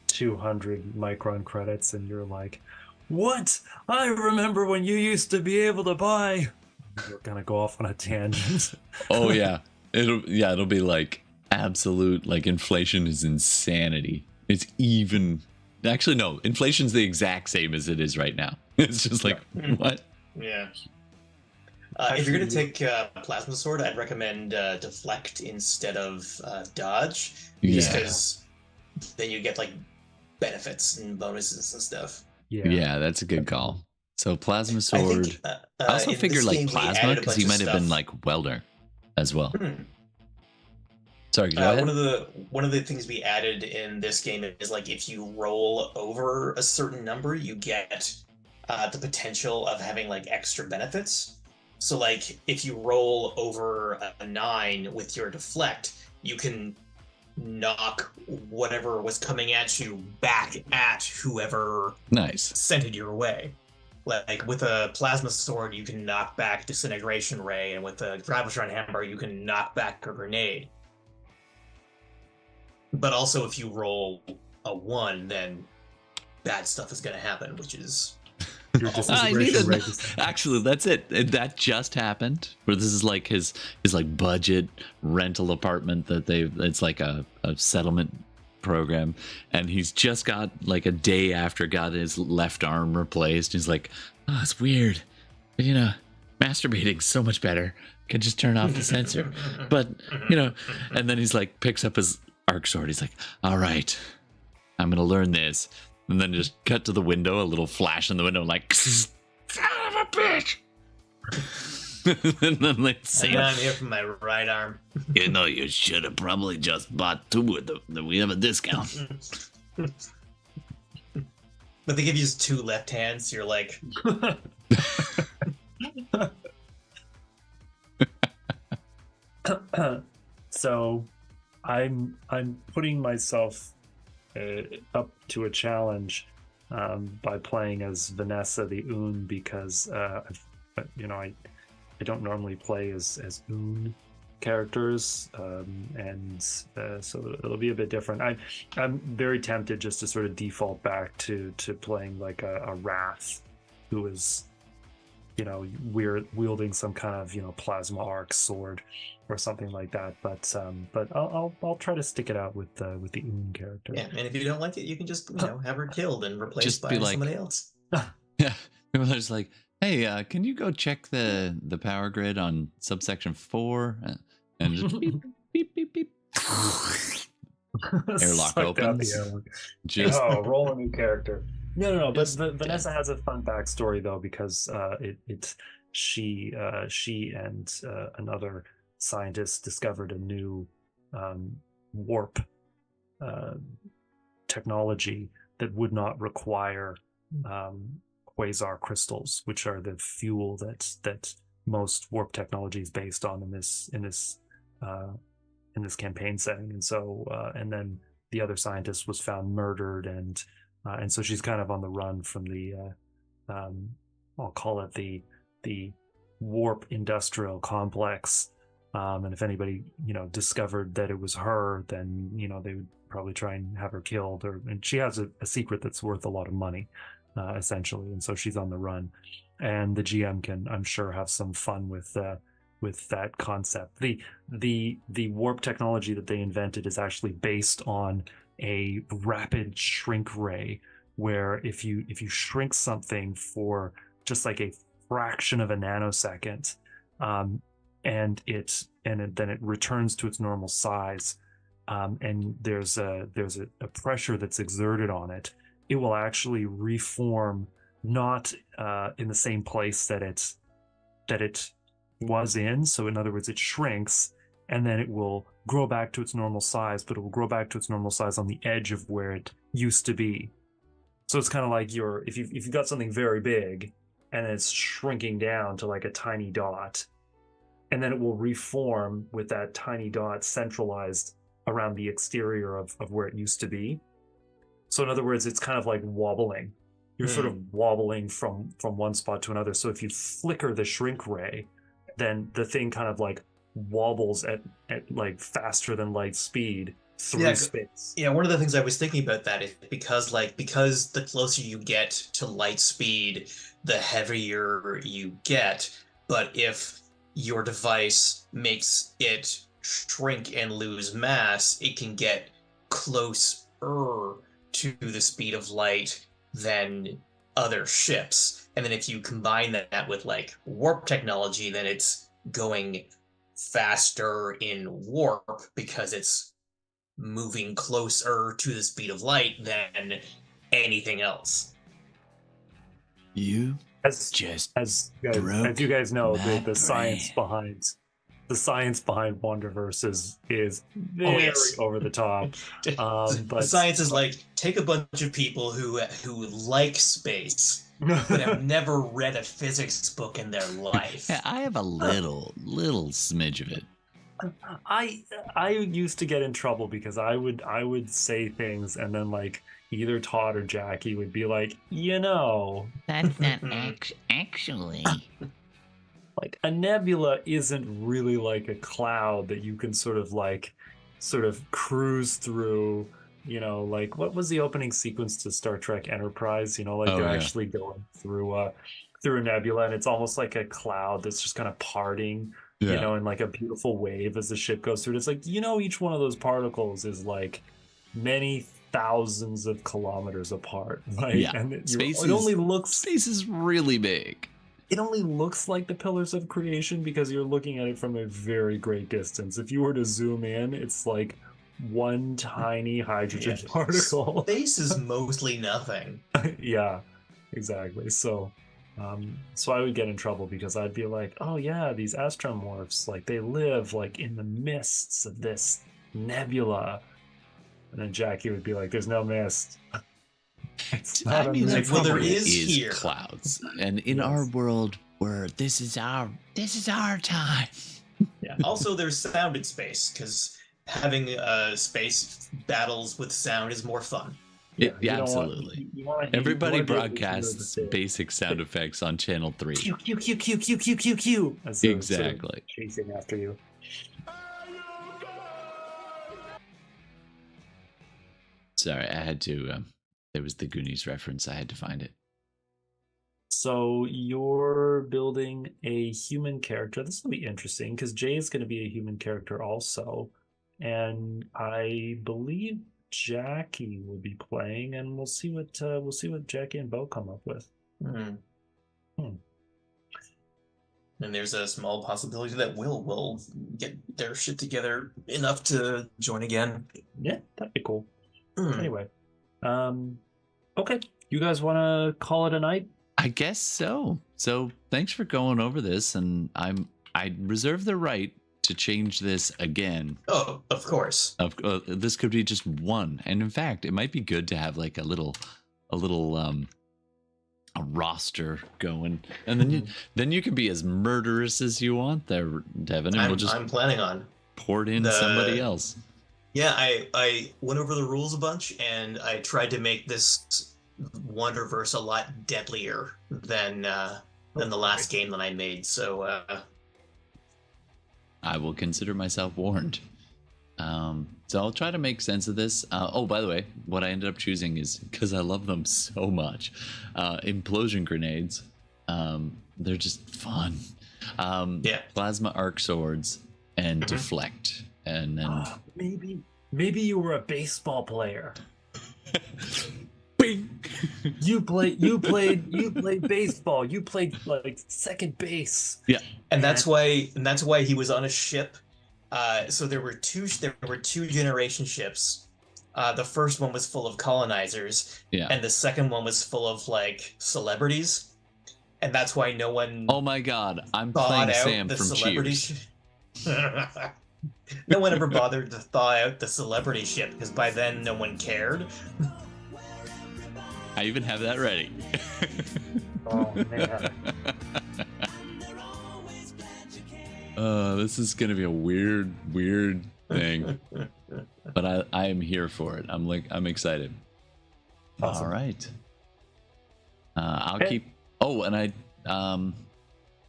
200 micron credits, and you're like, what? I remember when you used to be able to buy. You're gonna go off on a tangent. Oh yeah, it'll be like absolute, like, inflation is insanity. It's even, actually no, inflation's the exact same as it is right now. It's just like, what? Yeah. If you're gonna take Plasma Sword, I'd recommend Deflect instead of Dodge. Just because then you get like benefits and bonuses and stuff. Yeah, that's a good call. So Plasma Sword. I also figured like Plasma because he might have been like Welder as well. Sorry, go ahead. One of the things we added in this game is like if you roll over a certain number, you get the potential of having like extra benefits. So like if you roll over a 9 with your Deflect, you can knock whatever was coming at you back at whoever sent it your way. Like with a Plasma Sword, you can knock back Disintegration Ray, and with a Graviton Hammer, you can knock back a grenade. But also, if you roll a 1, then bad stuff is going to happen, which is. Actually, that's it. That just happened. Where this is like his like budget rental apartment that it's like a settlement program, and he's just got like a day after got his left arm replaced. He's like, oh, it's weird, but masturbating's so much better. Can just turn off the sensor, but and then he's like picks up his arc sword. He's like, all right, I'm gonna learn this. And then just cut to the window, a little flash in the window, like, son of a bitch. And then let's see. I'm here for my right arm. You should have probably just bought 2 of them. We have a discount. But they give you 2 left hands, so you're like. So, I'm putting myself up to a challenge by playing as Vanessa the Oon, because I don't normally play as Oon characters, and so it'll be a bit different. I'm very tempted just to sort of default back to playing like a Wrath, who is wielding some kind of plasma arc sword or something like that, but I'll try to stick it out with the Oon character. Yeah, and if you don't like it, you can just have her killed and replaced by somebody else. Yeah, people are just like, hey, can you go check the power grid on subsection 4 and just beep beep beep beep. Airlock opens. Just roll a new character. No. But Vanessa has a fun backstory though, because she and another scientist discovered a new warp technology that would not require quasar crystals, which are the fuel that most warp technology is based on in this campaign setting. And so and then the other scientist was found murdered, and so she's kind of on the run from the I'll call it the warp industrial complex. And if anybody discovered that it was her, then they would probably try and have her killed. And she has a secret that's worth a lot of money, essentially. And so she's on the run. And the GM can, I'm sure, have some fun with that concept. The warp technology that they invented is actually based on a rapid shrink ray, where if you shrink something for just like a fraction of a nanosecond, and then it returns to its normal size, and there's a pressure that's exerted on it, it will actually reform, not in the same place that it was in. So in other words, it shrinks and then it will grow back to its normal size, but it will grow back to its normal size on the edge of where it used to be. So it's kind of like if you've got something very big and it's shrinking down to like a tiny dot, and then it will reform with that tiny dot centralized around the exterior of where it used to be. So in other words, it's kind of like wobbling. You're sort of wobbling from one spot to another. So if you flicker the shrink ray, then the thing kind of like wobbles at like faster than light speed through space. Yeah, one of the things I was thinking about that is because the closer you get to light speed, the heavier you get. But if your device makes it shrink and lose mass, it can get closer to the speed of light than other ships. And then if you combine that with like warp technology, then it's going faster in warp because it's moving closer to the speed of light than anything else. You as you guys know, the science behind Wanderverse is very over the top. But the science is like, take a bunch of people who like space but have never read a physics book in their life. Yeah, I have a little smidge of it. I used to get in trouble because I would say things and then like either Todd or Jackie would be like, That's not actually. Like a nebula isn't really like a cloud that you can sort of cruise through, like what was the opening sequence to Star Trek Enterprise? They're actually going through a nebula and it's almost like a cloud that's just kind of parting, in like a beautiful wave as the ship goes through it. It's like, each one of those particles is like many thousands of kilometers apart, right? Yeah. And space is really big. It only looks like the pillars of creation because you're looking at it from a very great distance. If you were to zoom in, it's like one tiny hydrogen particle. Space is mostly nothing. Yeah, exactly. So I would get in trouble because I'd be like, oh yeah, these astromorphs, like they live like in the mists of this nebula. And then Jackie would be like, there's no mist. I mean, there is clouds, and in our world, where this is our time. Yeah. Also, there's sound in space because having space battles with sound is more fun. Yeah, absolutely. Everybody broadcasts basic sound effects on channel 3. Q Q Q Q Q Q Q Q. Exactly. Chasing after you. Sorry, I had to. There was the Goonies reference. I had to find it. So you're building a human character. This will be interesting because Jay is going to be a human character also, and I believe Jackie will be playing, and we'll see what Jackie and Bo come up with. And there's a small possibility that Will get their shit together enough to join again. Yeah, that'd be cool. Anyway, okay, you guys want to call it a night? I guess so. So thanks for going over this, and I reserve the right to change this again. Oh, of course. This could be just one, and in fact, it might be good to have like a roster going, and then you can be as murderous as you want there, Devin. And I'm planning on port in somebody else. Yeah, I went over the rules a bunch, and I tried to make this Wanderverse a lot deadlier than the last game that I made. So I will consider myself warned. So I'll try to make sense of this. Oh, by the way, what I ended up choosing is, because I love them so much, implosion grenades. They're just fun. Plasma arc swords and deflect. And then maybe you were a baseball player. Bing! You played baseball. You played like second base. Yeah. And that's why he was on a ship. So there were two generation ships. The first one was full of colonizers, and the second one was full of like celebrities. And that's why no one Oh my god, I'm playing Sam from Cheers. No one ever bothered to thaw out the celebrity ship because by then no one cared. I even have that ready. Oh man. This is gonna be a weird thing. but I am here for it. I'm excited. Awesome. All right. I'll Okay. keep. Oh, and I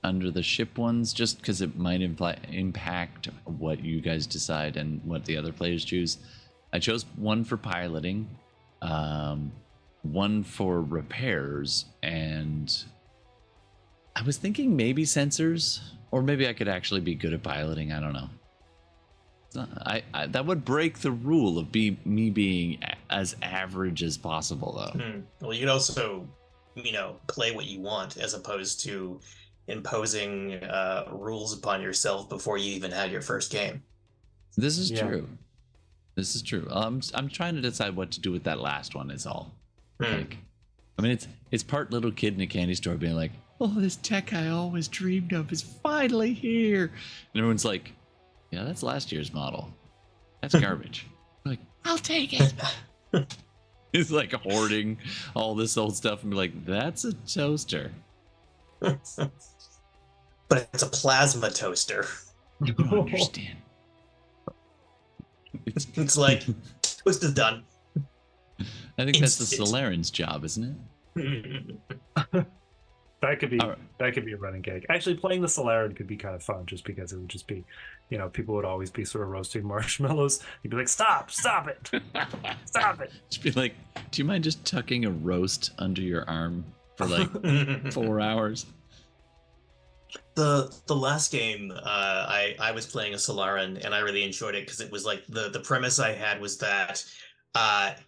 under the ship ones, just because it might impact what you guys decide and what the other players choose. I chose one for piloting, one for repairs, and I was thinking maybe sensors, or maybe I could actually be good at piloting. I don't know. I that would break the rule of me being as average as possible, though. Well, you could also, play what you want as opposed to imposing rules upon yourself before you even had your first game. This is Yeah. true. This is true. I'm trying to decide what to do with that last one. Is all. Like, I mean, it's part little kid in a candy store being like, "Oh, this tech I always dreamed of is finally here," and everyone's like, "Yeah, that's last year's model. That's garbage." I'm like, I'll take it. it's like hoarding all this old stuff and be like, "That's a toaster." But it's a plasma toaster. You don't understand. It's like, toast is done. I think that's the Instant. Solarin's job, isn't it? That could be All right. that could be a running gag. Actually, playing the Solarin could be kind of fun, just because it would just be, people would always be sort of roasting marshmallows. You'd be like, stop it, stop it. Just be like, "Do you mind just tucking a roast under your arm for like 4 hours?" The last game, I was playing a Solaran, and I really enjoyed it because it was like the premise I had was that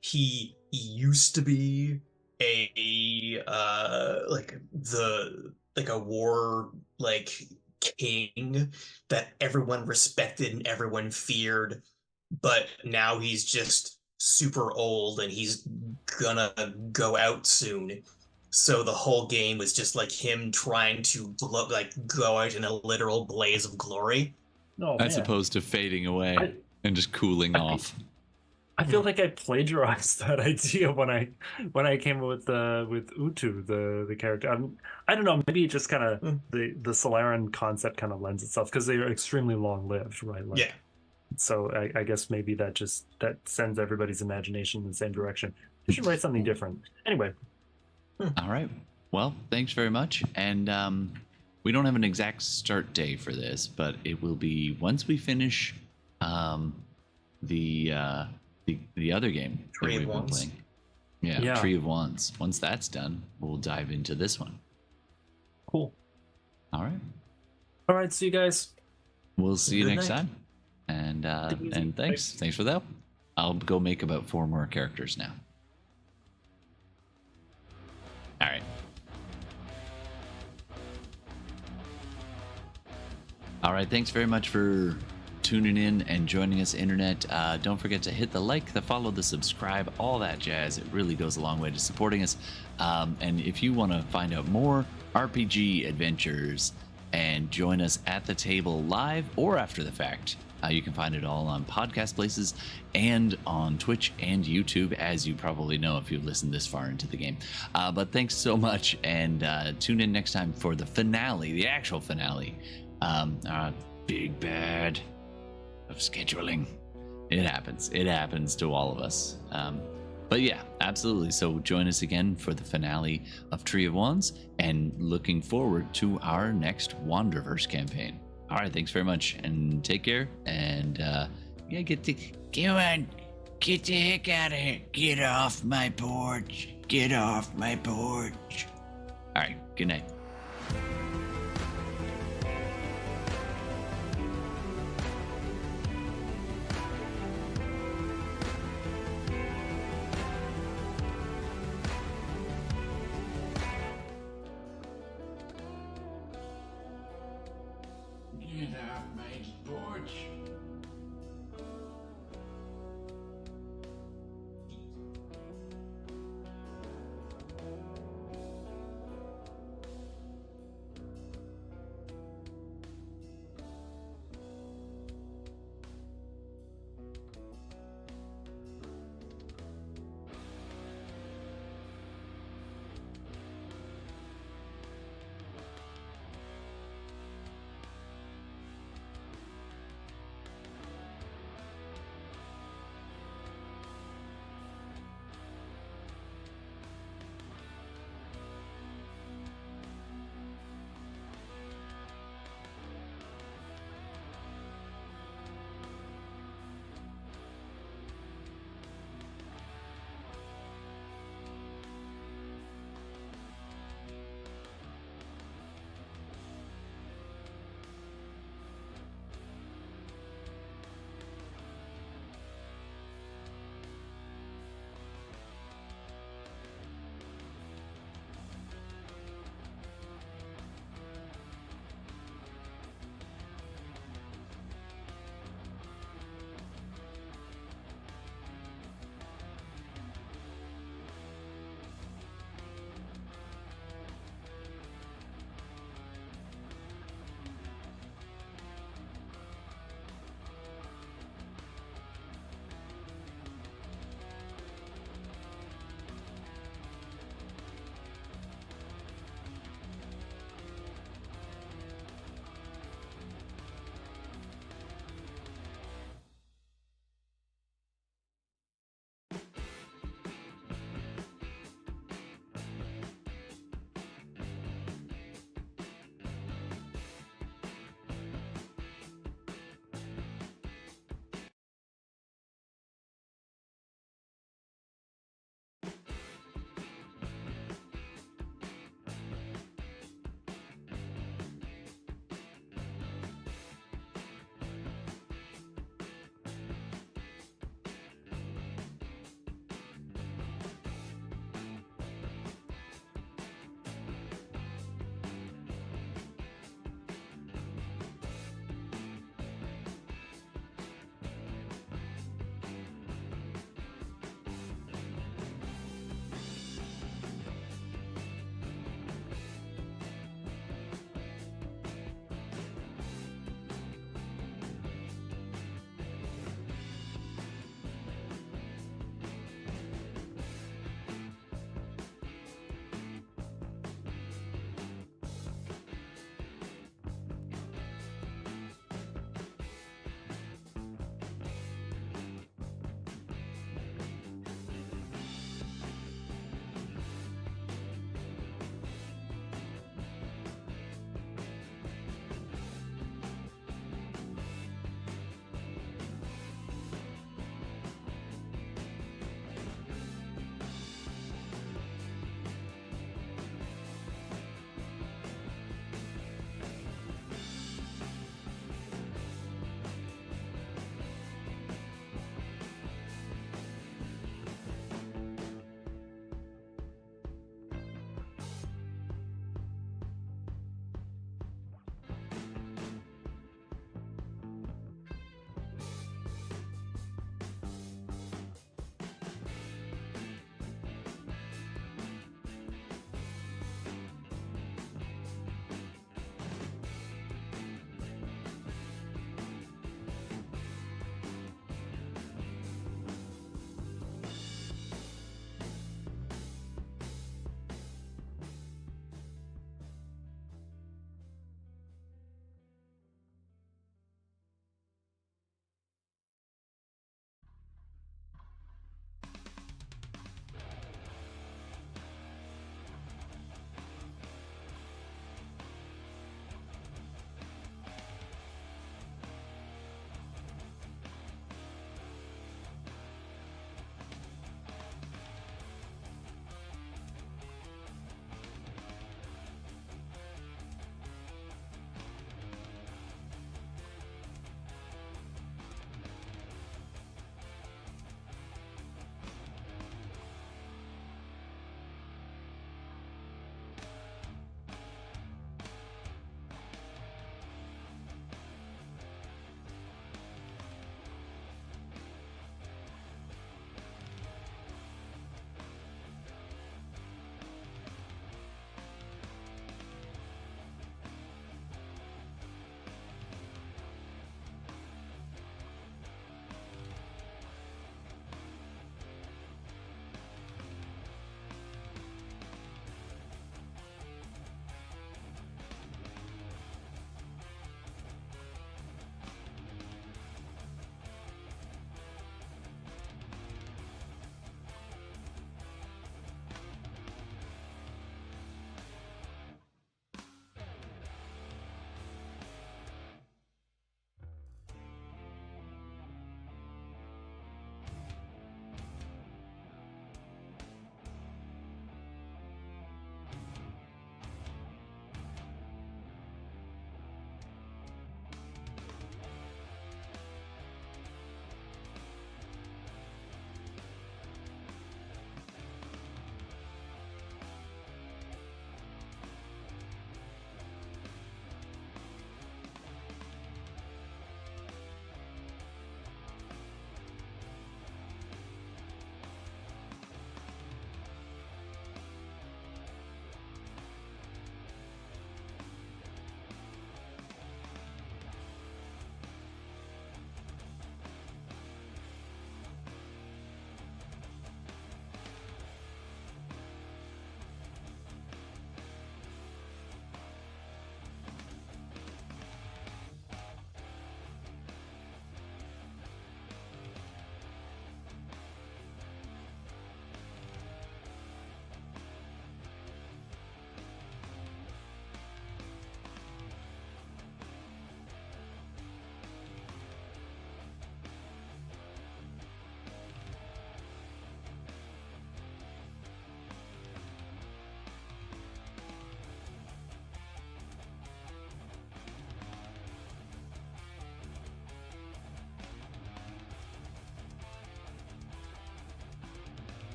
he used to be a a war king that everyone respected and everyone feared, but now he's just super old and he's gonna go out soon. So the whole game was just like him trying to go out in a literal blaze of glory. No, As man. opposed to fading away I- and just cooling off. I feel like I plagiarized that idea when I came up with Utu, the character. I don't know. Maybe it just kind of the Solaran concept kind of lends itself because they are extremely long lived, right? Like, Yeah. So I guess maybe that sends everybody's imagination in the same direction. You should write something different. Anyway, All right. Well, thanks very much. And we don't have an exact start day for this, but it will be once we finish the other game that Tree of we've been Wands. playing. Yeah, Yeah. Tree of Wands. Once that's done, we'll dive into this one. cool. All right. All right, see you guys. We'll see you Good next night. time. And Take it easy. and thanks for that. I'll go make about 4 more characters now. All right. All right, thanks very much for tuning in and joining us, Internet. Don't forget to hit the like, the follow, the subscribe, all that jazz. It really goes a long way to supporting us. And if you want to find out more RPG adventures and join us at the table live or after the fact, you can find it all on podcast places and on Twitch and YouTube, as you probably know if you've listened this far into the game. But thanks so much, and tune in next time for the finale, the actual finale. Big bad of scheduling. It happens to all of us. But yeah, absolutely. So join us again for the finale of Tree of Wands, and looking forward to our next Wanderverse campaign. All right, thanks very much, and take care. And Come on, get the heck out of here. Get off my porch. Get off my porch. all right, good night.